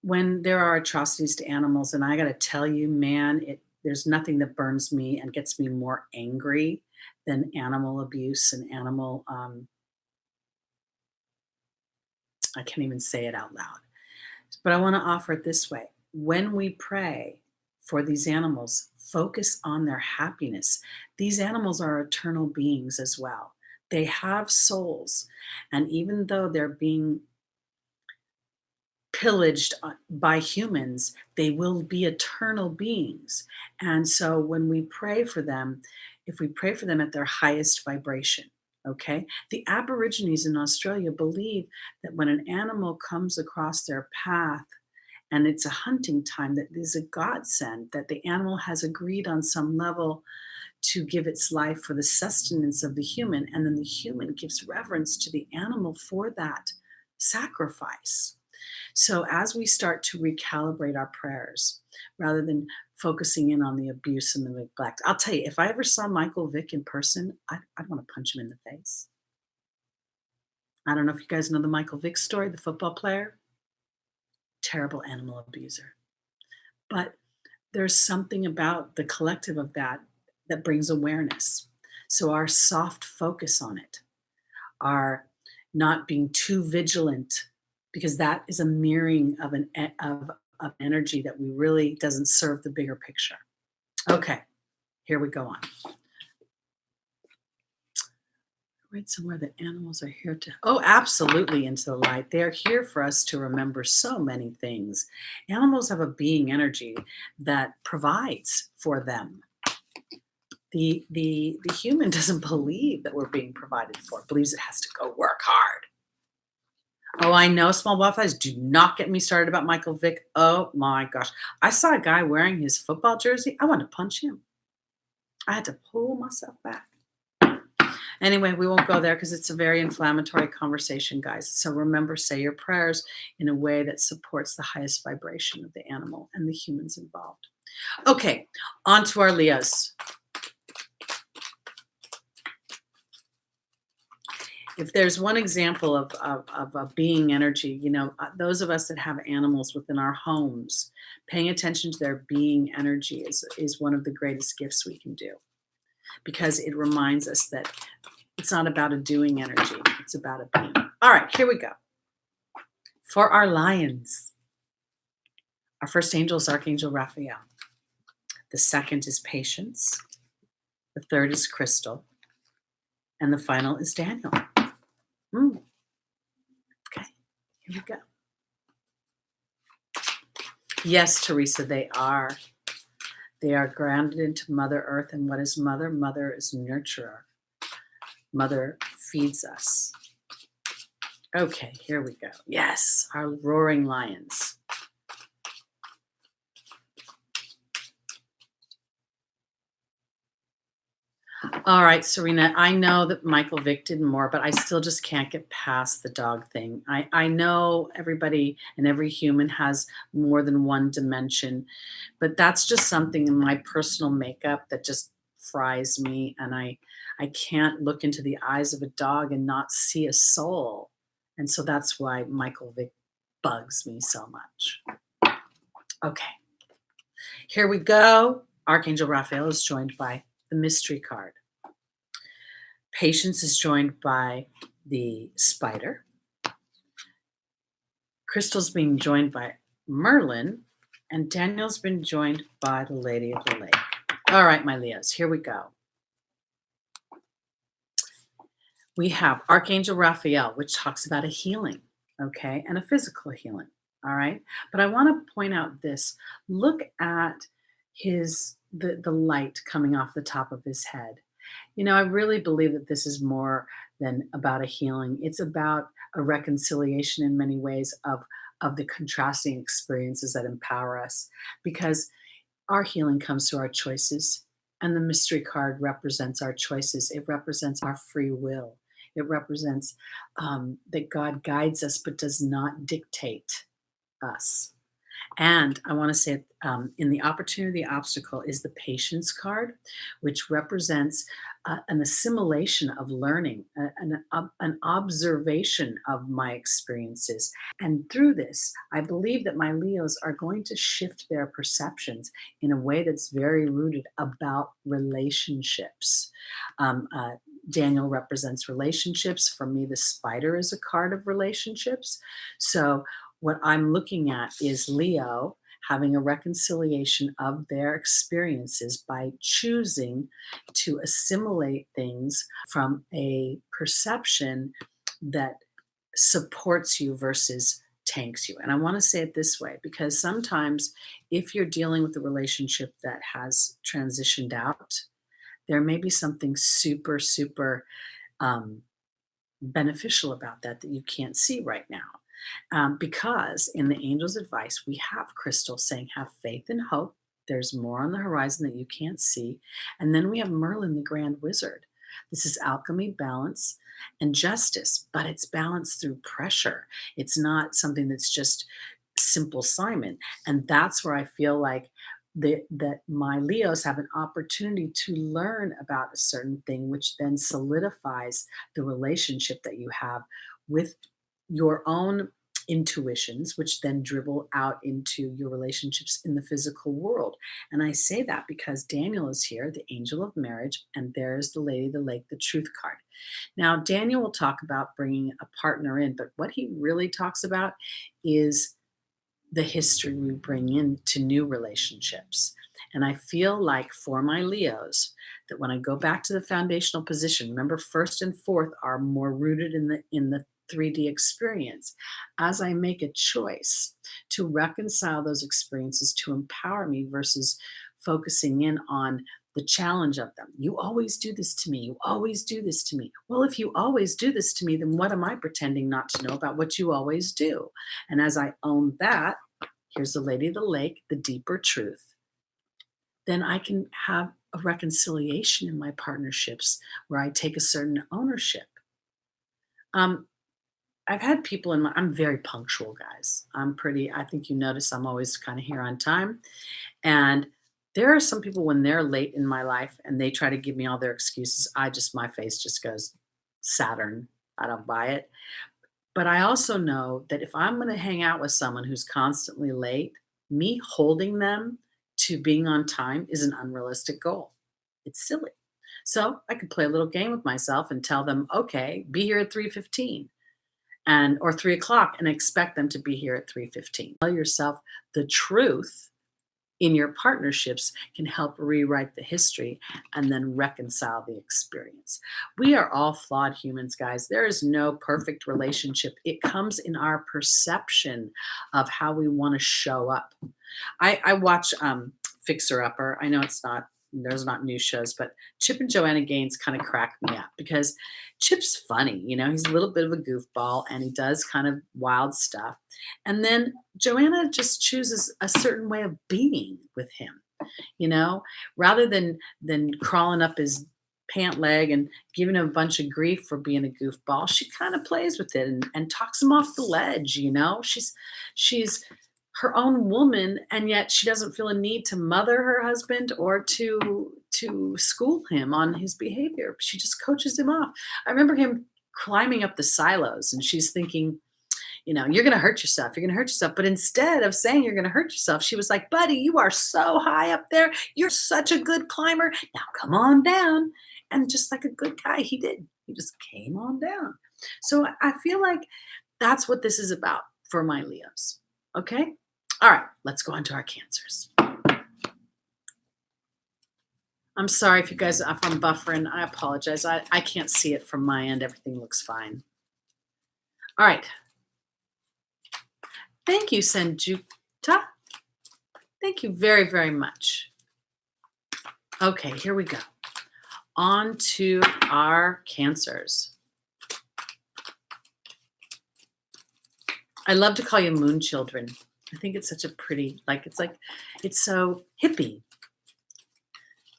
When there are atrocities to animals, and I got to tell you, man, there's nothing that burns me and gets me more angry than animal abuse and animal, I can't even say it out loud. But I want to offer it this way. When we pray for these animals, focus on their happiness. These animals are eternal beings as well. They have souls. And even though they're being pillaged by humans, they will be eternal beings. And so when we pray for them, if we pray for them at their highest vibration, okay, the Aborigines in Australia believe that when an animal comes across their path and it's a hunting time, that is a godsend, that the animal has agreed on some level to give its life for the sustenance of the human, and then the human gives reverence to the animal for that sacrifice. So as we start to recalibrate our prayers, rather than focusing in on the abuse and the neglect, I'll tell you, if I ever saw Michael Vick in person, I'd want to punch him in the face. I don't know if you guys know the Michael Vick story, the football player. Terrible animal abuser. But there's something about the collective of that brings awareness. So our soft focus on it, our not being too vigilant, because that is a mirroring of of energy that we really doesn't serve the bigger picture. Okay, here we go on. I read somewhere that animals are here to, absolutely, into the light. They are here for us to remember so many things. Animals have a being energy that provides for them. The human doesn't believe that we're being provided for, believes it has to go work hard. Oh, I know, small butterflies. Do not get me started about Michael Vick. Oh my gosh. I saw a guy wearing his football jersey. I wanted to punch him. I had to pull myself back. Anyway, we won't go there because it's a very inflammatory conversation, guys. So remember, say your prayers in a way that supports the highest vibration of the animal and the humans involved. Okay, on to our Leos. If there's one example of a being energy, those of us that have animals within our homes, paying attention to their being energy is one of the greatest gifts we can do, because it reminds us that it's not about a doing energy, it's about a being. All right, here we go. For our lions, our first angel is Archangel Raphael. The second is patience. The third is crystal. And the final is Daniel. Okay, here we go. Yes, Teresa, they are. They are grounded into Mother Earth. And what is Mother? Mother is nurturer. Mother feeds us. Okay, here we go. Yes, our roaring lions. All right, Serena, I know that Michael Vick did more, but I still just can't get past the dog thing. I know everybody and every human has more than one dimension, but that's just something in my personal makeup that just fries me, and I can't look into the eyes of a dog and not see a soul. And so that's why Michael Vick bugs me so much. Okay, here we go. Archangel Raphael is joined by the mystery card. Patience is joined by the spider. Crystal's being joined by Merlin, and Daniel's been joined by the Lady of the Lake. All right, my Leos, here we go. We have Archangel Raphael, which talks about a healing, okay, and a physical healing, all right? But I want to point out this. Look at the light coming off the top of his head. I really believe that this is more than about a healing. It's about a reconciliation in many ways of the contrasting experiences that empower us, because our healing comes through our choices, and the mystery card represents our choices. It represents our free will. It represents that God guides us but does not dictate us. And I want to say in the opportunity, the obstacle is the patience card, which represents an assimilation of learning, an observation of my experiences. And through this, I believe that my Leos are going to shift their perceptions in a way that's very rooted about relationships. Daniel represents relationships. For me, the spider is a card of relationships. So what I'm looking at is Leo having a reconciliation of their experiences by choosing to assimilate things from a perception that supports you versus tanks you. And I want to say it this way, because sometimes if you're dealing with a relationship that has transitioned out, there may be something super, super beneficial about that you can't see right now. Because in the angel's advice, we have Crystal saying, have faith and hope. There's more on the horizon that you can't see. And then we have Merlin, the grand wizard. This is alchemy, balance, and justice, but it's balanced through pressure. It's not something that's just simple Simon. And that's where I feel like that my Leos have an opportunity to learn about a certain thing, which then solidifies the relationship that you have with your own intuitions, which then dribble out into your relationships in the physical world. And I say that because Daniel is here, the angel of marriage, and there's the Lady of the Lake, the truth card. Now, Daniel will talk about bringing a partner in, but what he really talks about is the history we bring into new relationships. And I feel like for my Leos, that when I go back to the foundational position, remember first and fourth are more rooted in the 3D experience. As I make a choice to reconcile those experiences to empower me versus focusing in on the challenge of them. You always do this to me. You always do this to me. Well, if you always do this to me, then what am I pretending not to know about what you always do? And as I own that, here's the Lady of the Lake, the deeper truth, then I can have a reconciliation in my partnerships where I take a certain ownership. I've had people I'm very punctual, guys. I think you notice I'm always kind of here on time. And there are some people when they're late in my life and they try to give me all their excuses, my face just goes, Saturn, I don't buy it. But I also know that if I'm going to hang out with someone who's constantly late, me holding them to being on time is an unrealistic goal. It's silly. So I could play a little game with myself and tell them, okay, be here at 3:15 and or 3 o'clock and expect them to be here at 3:15. Tell yourself the truth in your partnerships can help rewrite the history and then reconcile the experience. We are all flawed humans, guys. There is no perfect relationship. It comes in our perception of how we want to show up. I watch Fixer Upper. I know there's not new shows, but Chip and Joanna Gaines kind of crack me up because Chip's funny. He's a little bit of a goofball and he does kind of wild stuff. And then Joanna just chooses a certain way of being with him, you know, rather than crawling up his pant leg and giving him a bunch of grief for being a goofball. She kind of plays with it and talks him off the ledge. She's her own woman, and yet she doesn't feel a need to mother her husband or to school him on his behavior. She just coaches him off. I remember him climbing up the silos, and she's thinking, you're going to hurt yourself. You're going to hurt yourself. But instead of saying you're going to hurt yourself, she was like, buddy, you are so high up there. You're such a good climber. Now come on down. And just like a good guy, he did. He just came on down. So I feel like that's what this is about for my Leos. Okay? All right, let's go on to our Cancers. I'm sorry if I'm buffering. I apologize. I can't see it from my end. Everything looks fine. All right. Thank you, Senjuta. Thank you very, very much. Okay, here we go. On to our Cancers. I love to call you moon children. I think it's such a pretty, it's so hippie.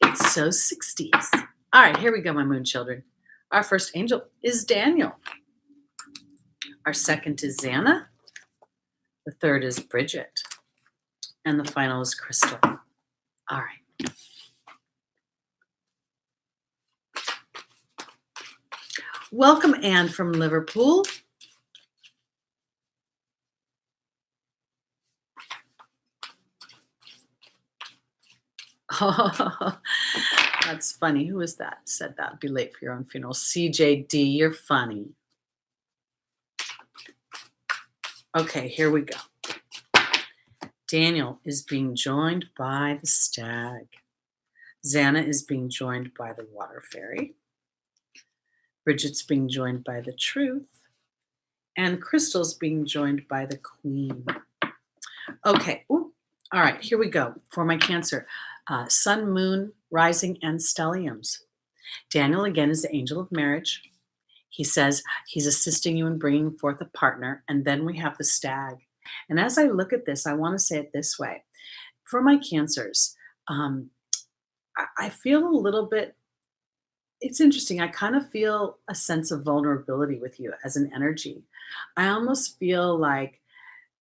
It's so 60s. All right, here we go, my moon children. Our first angel is Daniel. Our second is Xana. The third is Bridget. And the final is Crystal. All right. Welcome, Anne from Liverpool. Oh, that's funny. Who was that? Said that. Be late for your own funeral. CJD, you're funny. Okay, here we go. Daniel is being joined by the stag. Xana is being joined by the water fairy. Bridget's being joined by the truth. And Crystal's being joined by the queen. Okay. Ooh. All right, here we go for my Cancer. Sun, moon, rising, and stelliums. Daniel, again, is the angel of marriage. He says he's assisting you in bringing forth a partner. And then we have the stag. And as I look at this, I want to say it this way. For my Cancers, I feel a little bit, it's interesting. I kind of feel a sense of vulnerability with you as an energy. I almost feel like,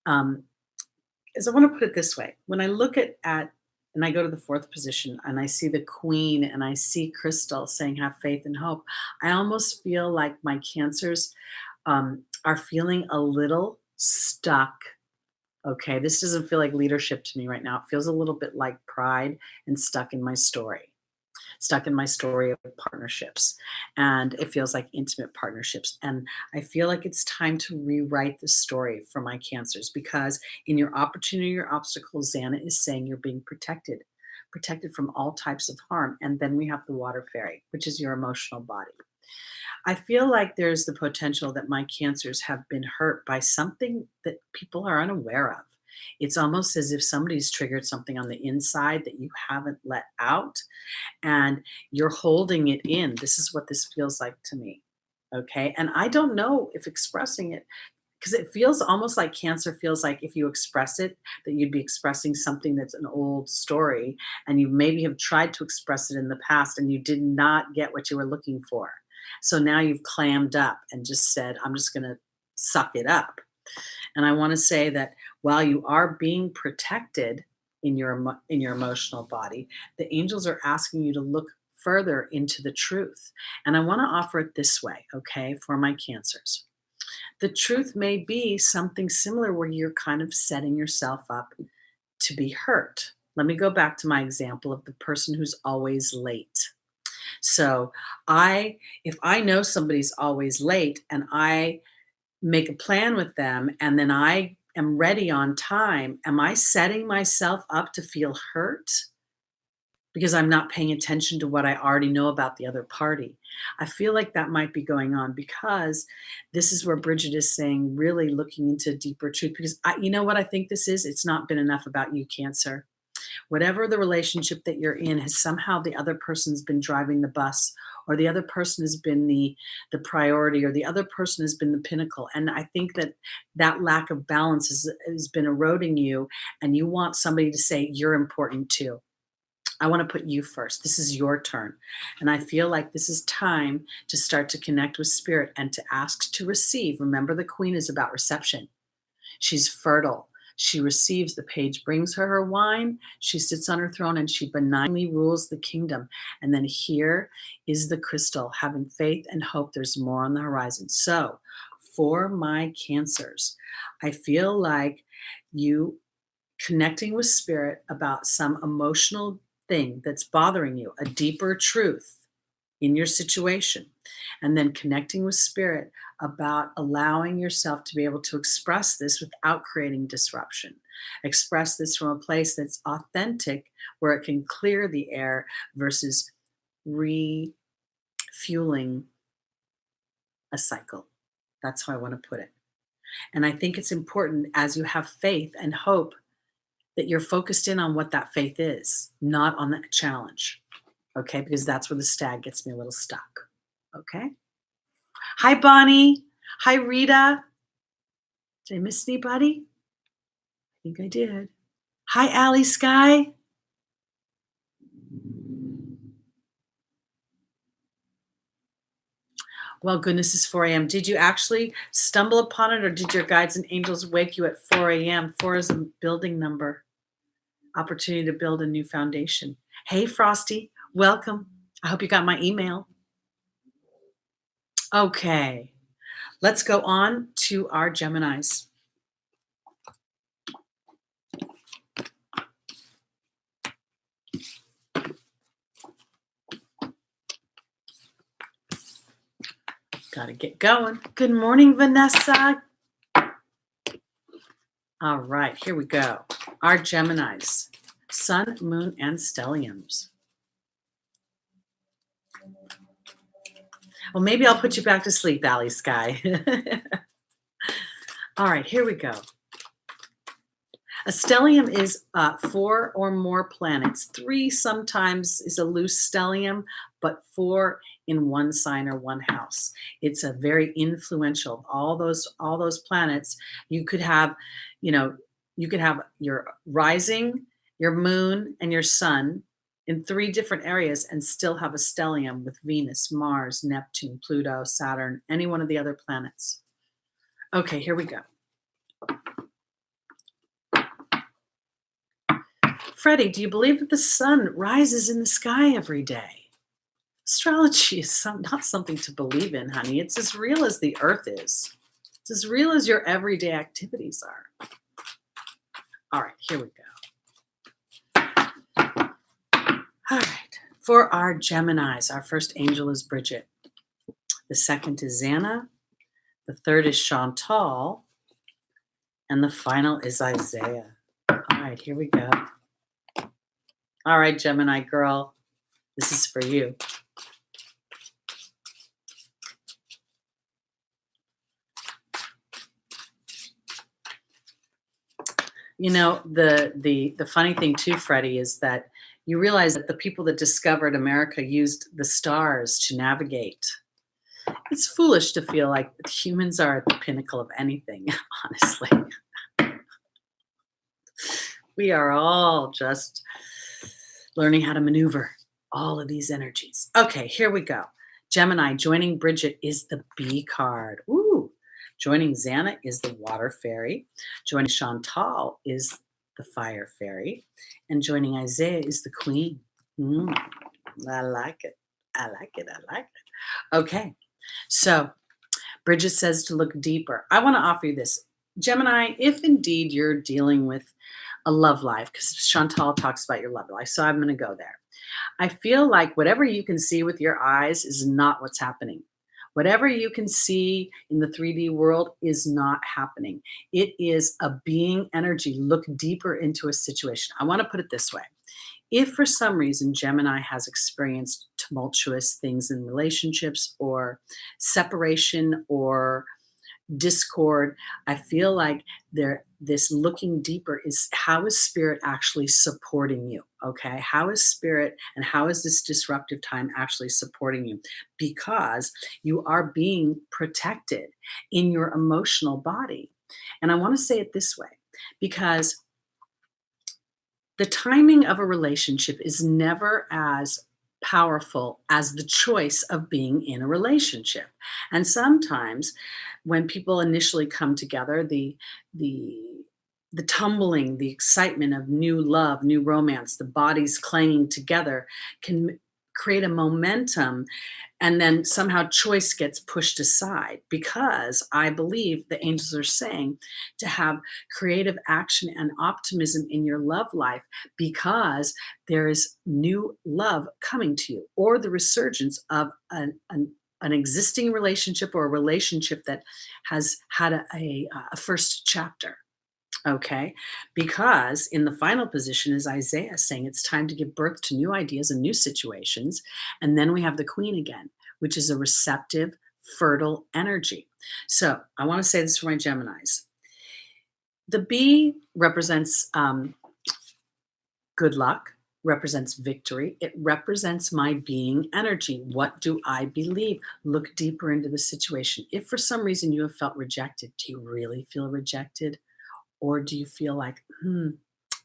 as I want to put it this way, when I look at and I go to the fourth position and I see the queen and I see Crystal saying have faith and hope, I almost feel like my Cancers are feeling a little stuck. Okay, this doesn't feel like leadership to me right now. It feels a little bit like pride and stuck in my story of partnerships. And it feels like intimate partnerships. And I feel like it's time to rewrite the story for my Cancers, because in your opportunity, your obstacles, Xana is saying you're being protected from all types of harm. And then we have the water fairy, which is your emotional body. I feel like there's the potential that my Cancers have been hurt by something that people are unaware of. It's almost as if somebody's triggered something on the inside that you haven't let out and you're holding it in. This is what this feels like to me. Okay. And I don't know if expressing it, because it feels almost like Cancer feels like if you express it, that you'd be expressing something that's an old story, and you maybe have tried to express it in the past and you did not get what you were looking for. So now you've clammed up and just said, I'm just going to suck it up. And I want to say that while you are being protected in your emotional body, the angels are asking you to look further into the truth. And I want to offer it this way, okay, for my Cancers. The truth may be something similar where you're kind of setting yourself up to be hurt. Let me go back to my example of the person who's always late. So if I know somebody's always late and I make a plan with them and then I am ready on time, am I setting myself up to feel hurt because I'm not paying attention to what I already know about the other party? I feel like that might be going on, because this is where Bridget is saying, really looking into deeper truth, because you know what I think this is? It's not been enough about you, Cancer. Whatever the relationship that you're in, has somehow the other person's been driving the bus, or the other person has been the priority, or the other person has been the pinnacle. And I think that lack of balance has been eroding you, and you want somebody to say, you're important too. I want to put you first. This is your turn. And I feel like this is time to start to connect with spirit and to ask to receive. Remember, the Queen is about reception. She's fertile. She receives. The page brings her wine. She sits on her throne and she benignly rules the kingdom. And then here is the crystal, having faith and hope there's more on the horizon. So for my Cancers, I feel like you connecting with spirit about some emotional thing that's bothering you, a deeper truth in your situation, and then connecting with spirit about allowing yourself to be able to express this without creating disruption. Express this from a place that's authentic, where it can clear the air versus refueling a cycle. That's how I want to put it. And I think it's important, as you have faith and hope, that you're focused in on what that faith is, not on that challenge. Okay, because that's where the stag gets me a little stuck. Okay. Hi, Bonnie. Hi, Rita. Did I miss anybody? I think I did. Hi, Allie Sky. Well, goodness, it's 4 a.m. Did you actually stumble upon it, or did your guides and angels wake you at 4 a.m.? 4 is a building number. Opportunity to build a new foundation. Hey, Frosty. Welcome. I hope you got my email. Okay, let's go on to our Geminis. Got to get going. Good morning, Vanessa. All right, here we go. Our Geminis, Sun, Moon, and Stelliums. Well, maybe I'll put you back to sleep, Allie Sky. All right, here we go. A stellium is 4 or more planets. 3 sometimes is a loose stellium, but 4 in one sign or one house. It's a very influential. All those planets. You could have, you could have your rising, your moon, and your sun in 3 different areas and still have a stellium with Venus, Mars, Neptune, Pluto, Saturn, any one of the other planets. Okay, here we go. Freddie, do you believe that the sun rises in the sky every day? Astrology is not something to believe in, honey. It's as real as the earth is. It's as real as your everyday activities are. All right, here we go. All right, for our Geminis, our first angel is Bridget. The second is Xana. The third is Chantal. And the final is Isaiah. All right, here we go. All right, Gemini girl, this is for you. You know, the funny thing too, Freddie, is that you realize that the people that discovered America used the stars to navigate. It's foolish to feel like humans are at the pinnacle of anything, honestly. We are all just learning how to maneuver all of these energies. Okay, here we go. Gemini, joining Bridget is the Bee card. Ooh. Joining Xana is the Water Fairy. Joining Chantal is the Fire Fairy. And joining Isaiah is the Queen. I like it. I like it. I like it. Okay. So Bridget says to look deeper. I want to offer you this. Gemini, if indeed you're dealing with a love life, because Chantal talks about your love life, so I'm going to go there. I feel like whatever you can see with your eyes is not what's happening. Whatever you can see in the 3D world is not happening. It is a being energy. Look deeper into a situation. I want to put it this way. If for some reason Gemini has experienced tumultuous things in relationships or separation or discord, I feel like this looking deeper is, how is spirit actually supporting you? Okay, how is spirit and how is this disruptive time actually supporting you? Because you are being protected in your emotional body. And I want to say it this way, because the timing of a relationship is never as powerful as the choice of being in a relationship. And sometimes when people initially come together, the the tumbling, the excitement of new love, new romance, the bodies clanging together can create a momentum, and then somehow choice gets pushed aside, because I believe the angels are saying to have creative action and optimism in your love life, because there is new love coming to you, or the resurgence of an existing relationship, or a relationship that has had a first chapter. Okay, because in the final position is Isaiah saying it's time to give birth to new ideas and new situations. And then we have the queen again, which is a receptive, fertile energy. So I want to say this for my Geminis. The bee represents good luck, represents victory. It represents my being energy. What do I believe? Look deeper into the situation. If for some reason you have felt rejected, do you really feel rejected? Or do you feel like,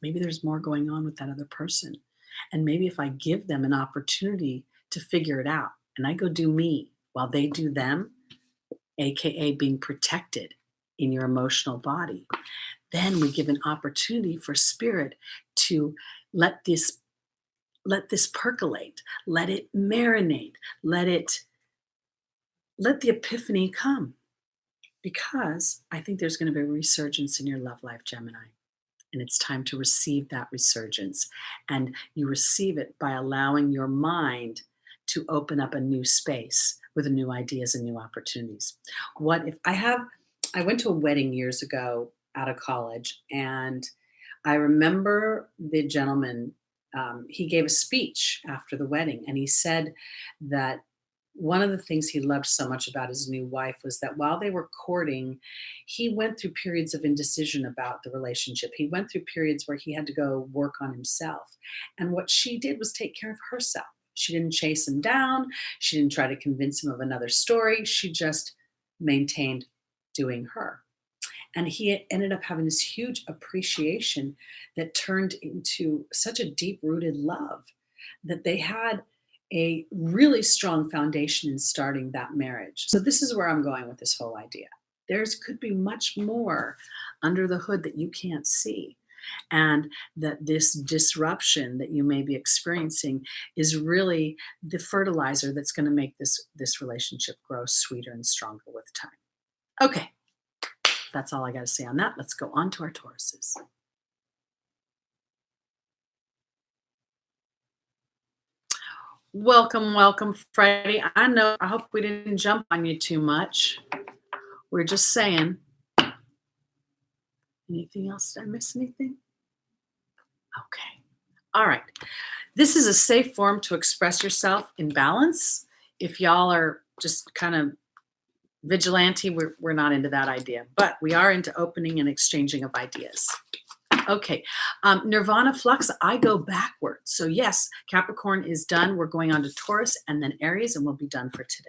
maybe there's more going on with that other person? And maybe if I give them an opportunity to figure it out and I go do me while they do them, AKA being protected in your emotional body, then we give an opportunity for spirit to let this percolate, let it marinate, let the epiphany come. Because I think there's going to be a resurgence in your love life, Gemini. And it's time to receive that resurgence. And you receive it by allowing your mind to open up a new space with new ideas and new opportunities. What if I went to a wedding years ago out of college, and I remember the gentleman, he gave a speech after the wedding, and he said that one of the things he loved so much about his new wife was that while they were courting, he went through periods of indecision about the relationship. He went through periods where he had to go work on himself. And what she did was take care of herself. She didn't chase him down. She didn't try to convince him of another story. She just maintained doing her. And he ended up having this huge appreciation that turned into such a deep rooted love that they had a really strong foundation in starting that marriage. So this is where I'm going with this whole idea. There's could be much more under the hood that you can't see. And that this disruption that you may be experiencing is really the fertilizer that's going to make this relationship grow sweeter and stronger with time. Okay, that's all I got to say on that. Let's go on to our Tauruses. Welcome, welcome, Freddie. I hope we didn't jump on you too much. We're just saying. Anything else? Did I miss anything? Okay. All right. This is a safe form to express yourself in balance. If y'all are just kind of vigilante, we're not into that idea, but we are into opening and exchanging of ideas. Okay, Nirvana Flux, I go backwards. So yes, Capricorn is done. We're going on to Taurus and then Aries, and we'll be done for today.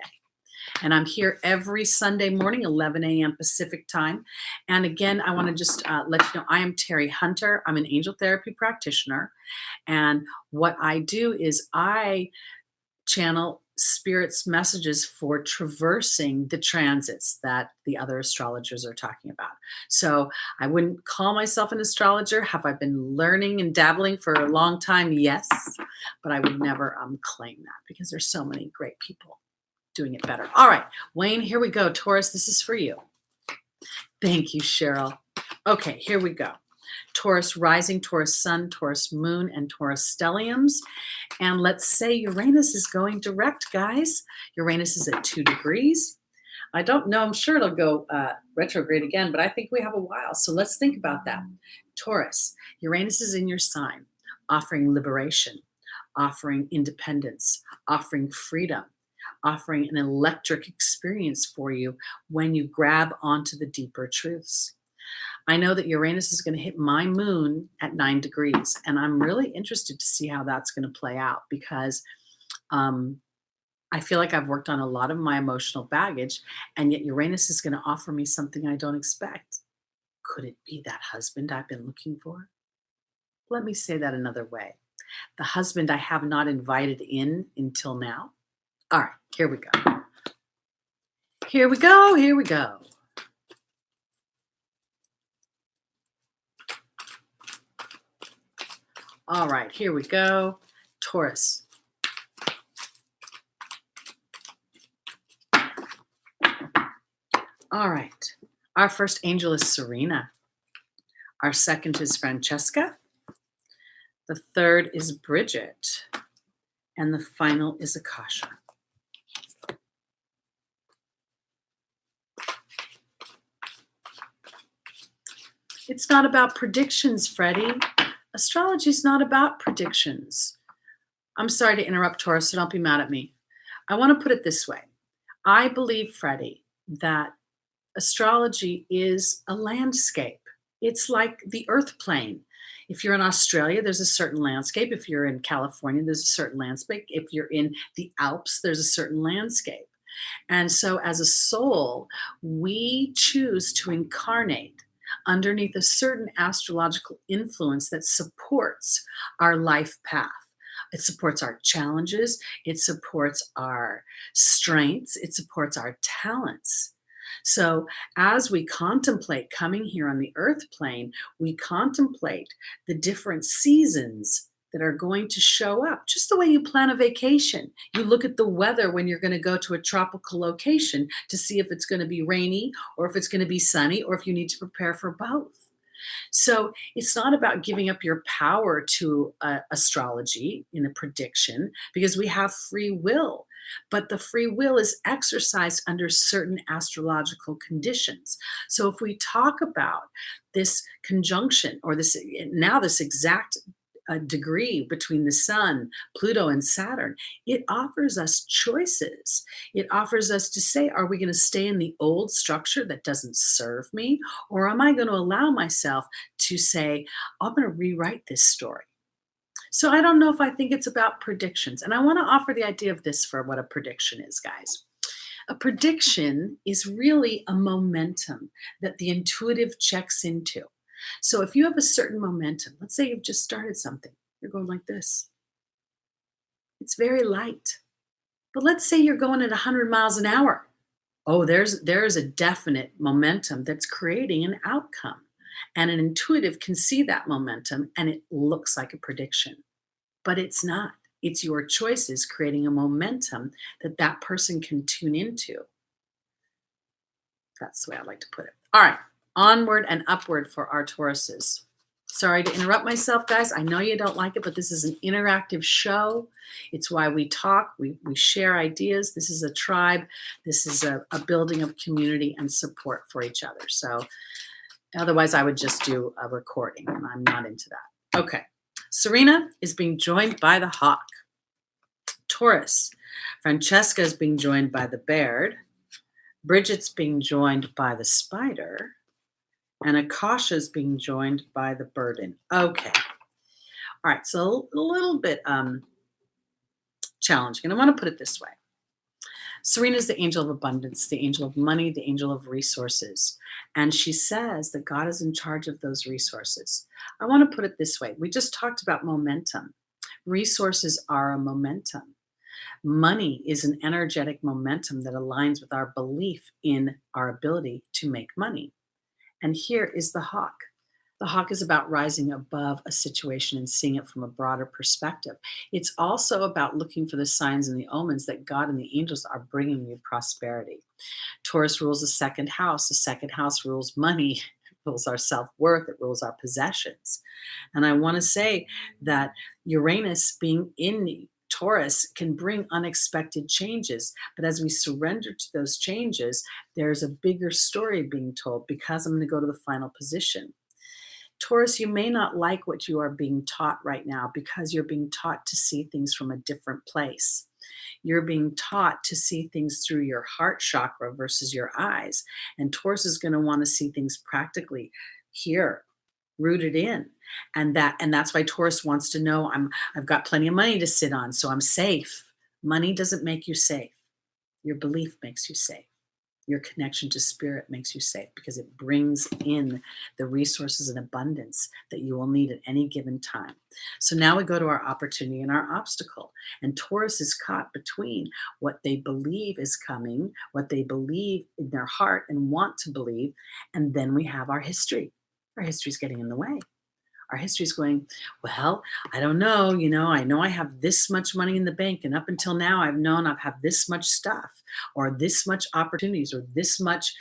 And I'm here every Sunday morning, 11 a.m. Pacific time. And again, I want to just let you know, I am Teri Hunter. I'm an angel therapy practitioner. And what I do is I channel Spirit's messages for traversing the transits that the other astrologers are talking about. So I wouldn't call myself an astrologer. Have I been learning and dabbling for a long time? Yes, but I would never claim that because there's so many great people doing it better. All right, Wayne, here we go. Taurus, this is for you. Thank you, Cheryl. Okay, here we go. Taurus rising, Taurus sun, Taurus moon, and Taurus stelliums. And let's say Uranus is going direct, guys. Uranus is at 2 degrees. I don't know. I'm sure it'll go retrograde again, but I think we have a while. So let's think about that. Taurus, Uranus is in your sign, offering liberation, offering independence, offering freedom, offering an electric experience for you when you grab onto the deeper truths. I know that Uranus is going to hit my moon at 9 degrees, and I'm really interested to see how that's going to play out because I feel like I've worked on a lot of my emotional baggage, and yet Uranus is going to offer me something I don't expect. Could it be that husband I've been looking for? Let me say that another way. The husband I have not invited in until now. All right, here we go. Here we go. Here we go. All right, here we go. Taurus. All right. Our first angel is Serena. Our second is Francesca. The third is Bridget. And the final is Akasha. It's not about predictions, Freddie. Astrology is not about predictions. I'm sorry to interrupt, Taurus, so don't be mad at me. I want to put it this way. I believe, Freddie, that astrology is a landscape. It's like the earth plane. If you're in Australia, there's a certain landscape. If you're in California, there's a certain landscape. If you're in the Alps, there's a certain landscape. And so as a soul, we choose to incarnate underneath a certain astrological influence that supports our life path. It supports our challenges. It supports our strengths. It supports our talents. So as we contemplate coming here on the earth plane, we contemplate the different seasons that are going to show up, just the way you plan a vacation. You look at the weather when you're going to go to a tropical location to see if it's going to be rainy or if it's going to be sunny or if you need to prepare for both. So it's not about giving up your power to astrology in a prediction because we have free will. But the free will is exercised under certain astrological conditions. So if we talk about this conjunction or this exact degree between the sun, Pluto, and Saturn, it offers us choices. It offers us to say, are we going to stay in the old structure that doesn't serve me? Or am I going to allow myself to say, I'm going to rewrite this story? So I don't know if I think it's about predictions. And I want to offer the idea of this for what a prediction is, guys. A prediction is really a momentum that the intuitive checks into. So if you have a certain momentum, let's say you've just started something, you're going like this. It's very light. But let's say you're going at 100 miles an hour. Oh, there's a definite momentum that's creating an outcome. And an intuitive can see that momentum and it looks like a prediction. But it's not. It's your choices creating a momentum that person can tune into. That's the way I like to put it. All right. Onward and upward for our Tauruses. Sorry to interrupt myself, guys. I know you don't like it, but this is an interactive show. It's why we talk. We share ideas. This is a tribe. This is a building of community and support for each other. So otherwise, I would just do a recording, and I'm not into that. Okay. Serena is being joined by the hawk. Taurus. Francesca is being joined by the bird. Bridget's being joined by the spider. And Akasha is being joined by the burden. Okay. All right. So a little bit challenging. And I want to put it this way. Serena is the angel of abundance, the angel of money, the angel of resources. And she says that God is in charge of those resources. I want to put it this way. We just talked about momentum. Resources are a momentum. Money is an energetic momentum that aligns with our belief in our ability to make money. And here is the hawk. The hawk is about rising above a situation and seeing it from a broader perspective. It's also about looking for the signs and the omens that God and the angels are bringing you prosperity. Taurus rules the second house. The second house rules money, it rules our self-worth, it rules our possessions. And I want to say that Uranus being in Taurus can bring unexpected changes. But as we surrender to those changes, there's a bigger story being told, because I'm going to go to the final position. Taurus, you may not like what you are being taught right now because you're being taught to see things from a different place. You're being taught to see things through your heart chakra versus your eyes. And Taurus is going to want to see things practically here, rooted in. And that's why Taurus wants to know, I've got plenty of money to sit on, so I'm safe. Money doesn't make you safe. Your belief makes you safe. Your connection to spirit makes you safe, because it brings in the resources and abundance that you will need at any given time. So now we go to our opportunity and our obstacle. And Taurus is caught between what they believe is coming, what they believe in their heart and want to believe, and then we have our history. Our history is getting in the way. Our history is going, well, I don't know, I know I have this much money in the bank, and up until now I've known I've had this much stuff, or this much opportunities, or this much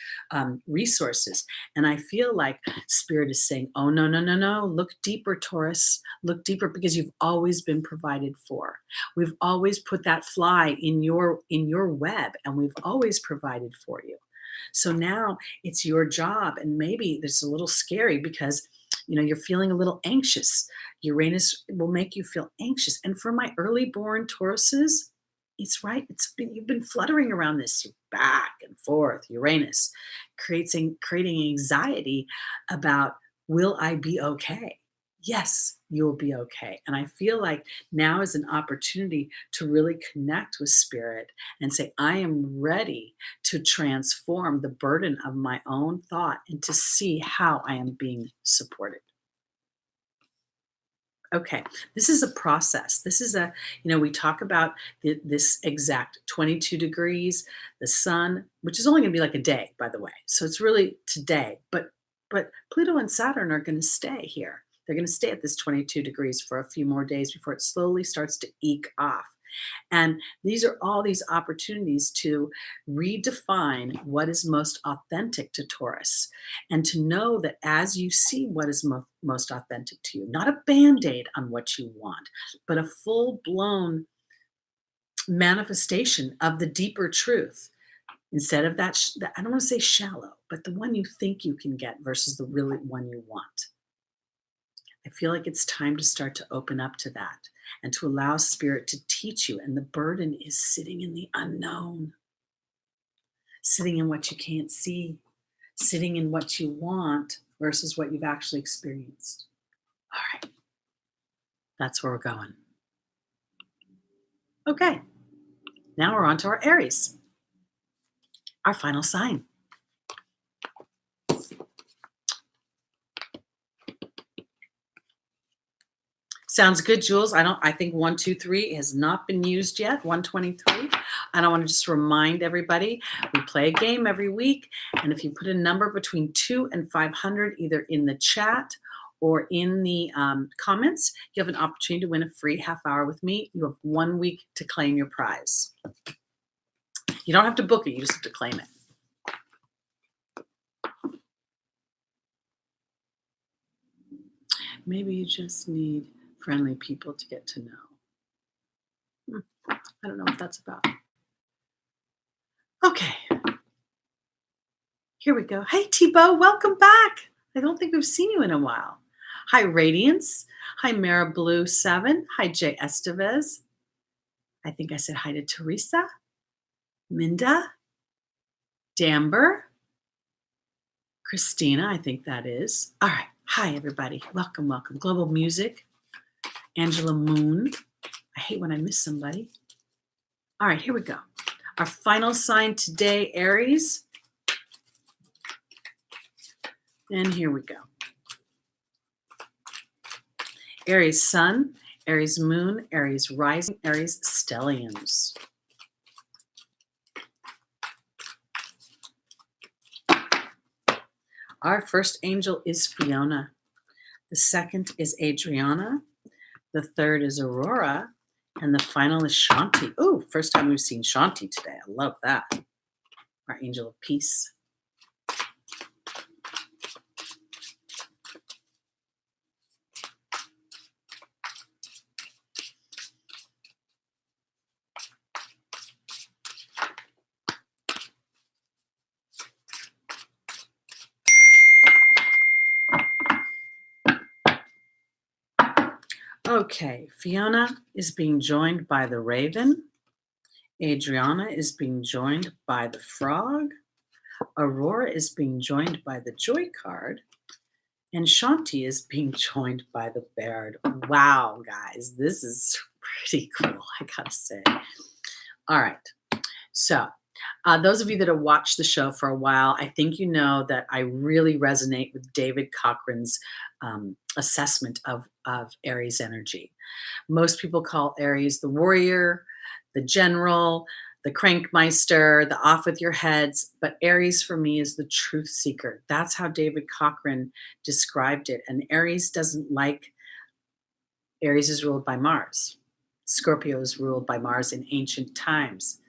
resources. And I feel like spirit is saying, oh, no, no, no, no, look deeper, Taurus, look deeper, because you've always been provided for. We've always put that fly in your web, and we've always provided for you. So now it's your job, and maybe it's a little scary because you're feeling a little anxious. Uranus will make you feel anxious. And for my early born Tauruses, it's right. You've been fluttering around this back and forth. Uranus creating anxiety about, will I be okay? Yes, you'll be okay. And I feel like now is an opportunity to really connect with spirit and say, I am ready to transform the burden of my own thought and to see how I am being supported. Okay, this is a process. This is we talk about this exact 22 degrees, the sun, which is only going to be like a day, by the way. So it's really today. But Pluto and Saturn are going to stay here. They're going to stay at this 22 degrees for a few more days before it slowly starts to eke off. And these are all these opportunities to redefine what is most authentic to Taurus, and to know that as you see what is most authentic to you, not a band-aid on what you want, but a full-blown manifestation of the deeper truth, instead of that I don't want to say shallow, but the one you think you can get versus the really one you want. I feel like it's time to start to open up to that and to allow spirit to teach you. And the burden is sitting in the unknown, sitting in what you can't see, sitting in what you want versus what you've actually experienced. All right. That's where we're going. Okay. Now we're on to our Aries, our final sign. Sounds good, Jules. I think 1, 2, 3 has not been used yet. 123. And I want to just remind everybody, we play a game every week. And if you put a number between 2 and 500, either in the chat or in the comments, you have an opportunity to win a free half hour with me. You have 1 week to claim your prize. You don't have to book it. You just have to claim it. Maybe you just need friendly people to get to know. I don't know what that's about. Okay. Here we go. Hey, Thibaut, welcome back. I don't think we've seen you in a while. Hi, Radiance. Hi, Mara Blue 7. Hi, Jay Estevez. I think I said hi to Teresa, Minda, Damber, Christina, I think that is. All right. Hi, everybody. Welcome, welcome. Global Music. Angela Moon. I hate when I miss somebody. All right, here we go. Our final sign today, Aries. And here we go. Aries Sun, Aries Moon, Aries Rising, Aries Stelliums. Our first angel is Fiona. The second is Adriana. The third is Aurora. And the final is Shanti. Oh, first time we've seen Shanti today. I love that. Our angel of peace. Okay, Fiona is being joined by the raven. Adriana is being joined by the frog. Aurora is being joined by the joy card. And Shanti is being joined by the bird. Wow, guys, this is pretty cool, I gotta say. All right, so those of you that have watched the show for a while, I think you know that I really resonate with David Cochran's assessment of Aries energy. Most people call Aries the warrior, the general, the crankmeister, the off with your heads, but Aries for me is the truth seeker. That's how David Cochran described it. And Aries is ruled by Mars. Scorpio is ruled by Mars in ancient times.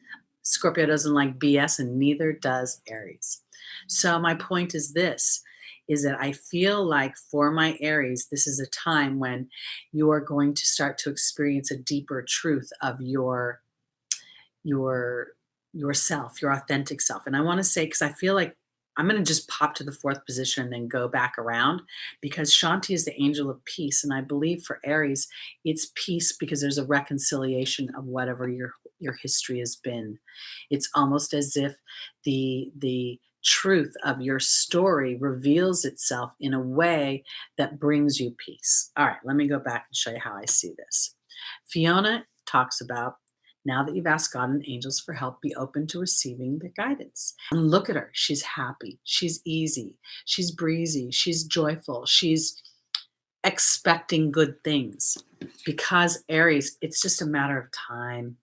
Scorpio doesn't like BS, and neither does Aries. So my point is this, is that I feel like for my Aries, this is a time when you are going to start to experience a deeper truth of yourself, your authentic self. And I want to say, because I feel like I'm going to just pop to the fourth position and then go back around, because Shanti is the angel of peace. And I believe for Aries, it's peace because there's a reconciliation of whatever your history has been. It's almost as if the truth of your story reveals itself in a way that brings you peace. All right, let me go back and show you how I see this. Fiona talks about, now that you've asked God and angels for help, be open to receiving their guidance. And look at her. She's happy. She's easy. She's breezy. She's joyful. She's expecting good things. Because Aries, it's just a matter of time.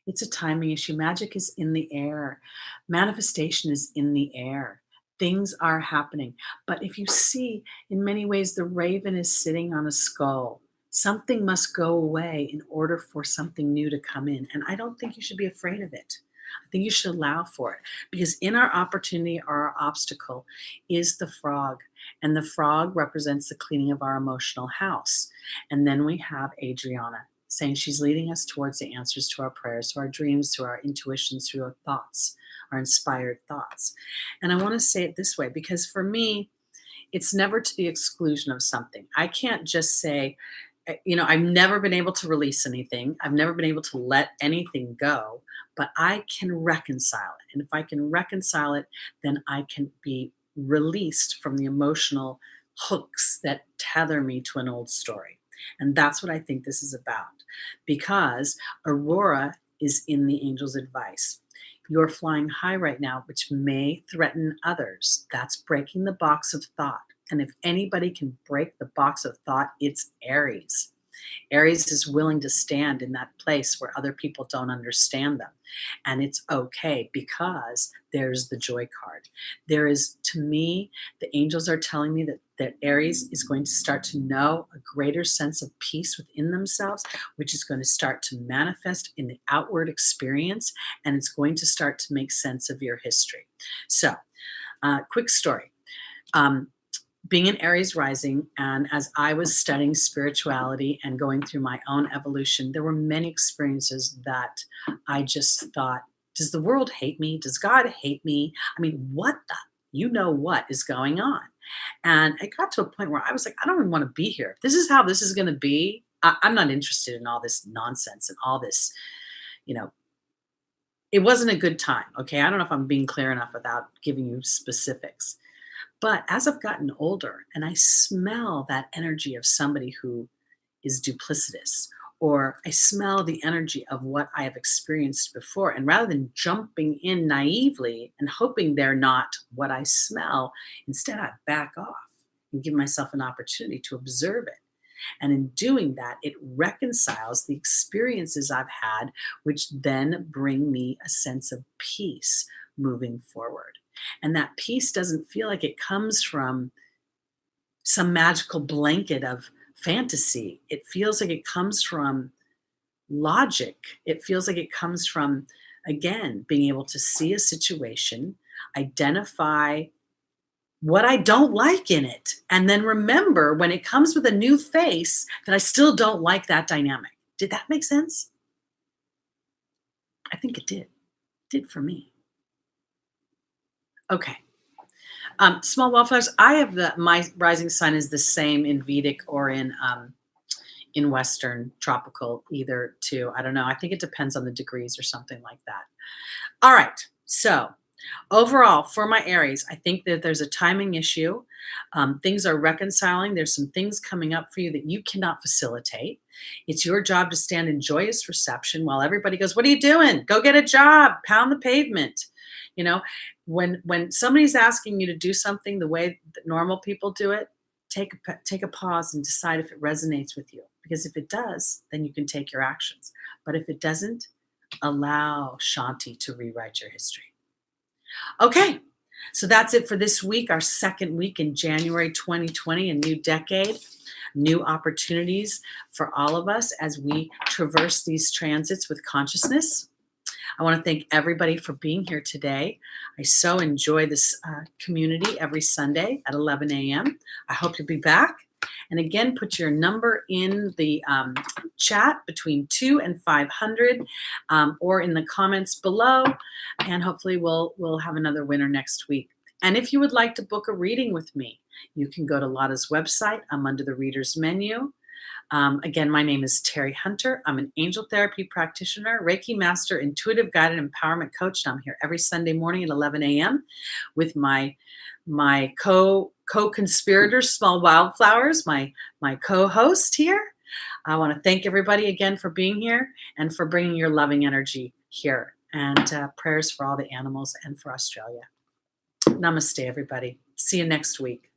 It's a timing issue. Magic is in the air. Manifestation is in the air. Things are happening. But if you see, in many ways, the raven is sitting on a skull. Something must go away in order for something new to come in. And I don't think you should be afraid of it. I think you should allow for it. Because in our opportunity or our obstacle is the frog. And the frog represents the cleaning of our emotional house. And then we have Adriana, saying she's leading us towards the answers to our prayers, to our dreams, to our intuitions, through our thoughts, our inspired thoughts. And I want to say it this way, because for me, it's never to the exclusion of something. I can't just say, I've never been able to release anything. I've never been able to let anything go, but I can reconcile it. And if I can reconcile it, then I can be released from the emotional hooks that tether me to an old story. And that's what I think this is about, because Aurora is in the angel's advice. You're flying high right now, which may threaten others. That's breaking the box of thought. And if anybody can break the box of thought, it's Aries. Aries is willing to stand in that place where other people don't understand them. And it's okay, because there's the joy card. There is, to me, the angels are telling me that Aries is going to start to know a greater sense of peace within themselves, which is going to start to manifest in the outward experience, and it's going to start to make sense of your history. So, quick story. Being an Aries rising, and as I was studying spirituality and going through my own evolution, there were many experiences that I just thought, does the world hate me? Does God hate me? I mean, what what is going on? And it got to a point where I was like, I don't even want to be here. If this is how this is going to be, I'm not interested in all this nonsense and all this, it wasn't a good time. Okay. I don't know if I'm being clear enough without giving you specifics. But as I've gotten older and I smell that energy of somebody who is duplicitous, or I smell the energy of what I have experienced before, and rather than jumping in naively and hoping they're not what I smell, instead I back off and give myself an opportunity to observe it. And in doing that, it reconciles the experiences I've had, which then bring me a sense of peace moving forward. And that peace doesn't feel like it comes from some magical blanket of fantasy. It feels like it comes from logic. It feels like it comes from, again, being able to see a situation, identify what I don't like in it, and then remember when it comes with a new face that I still don't like that dynamic. Did that make sense? I think it did. It did for me. Okay. Small wildflowers. I have my rising sign is the same in Vedic or in Western tropical, either two. I don't know. I think it depends on the degrees or something like that. All right. So overall, for my Aries, I think that there's a timing issue. Things are reconciling. There's some things coming up for you that you cannot facilitate. It's your job to stand in joyous reception while everybody goes, "What are you doing? Go get a job. Pound the pavement." You know, when somebody's asking you to do something the way that normal people do it, take a pause and decide if it resonates with you. Because if it does, then you can take your actions. But if it doesn't, allow Shanti to rewrite your history. Okay, so that's it for this week, our second week in January 2020, a new decade, new opportunities for all of us as we traverse these transits with consciousness. I want to thank everybody for being here today. I so enjoy this community every Sunday at 11 a.m. I hope you'll be back. And again, put your number in the chat between 2 and 500 or in the comments below. And hopefully we'll have another winner next week. And if you would like to book a reading with me, you can go to Lada's website. I'm under the readers menu. Again, my name is Teri Hunter. I'm an angel therapy practitioner, Reiki master, intuitive guided empowerment coach. And I'm here every Sunday morning at 11 a.m. with my co-conspirators, Small Wildflowers, my co-host here. I want to thank everybody again for being here and for bringing your loving energy here. And prayers for all the animals and for Australia. Namaste, everybody. See you next week.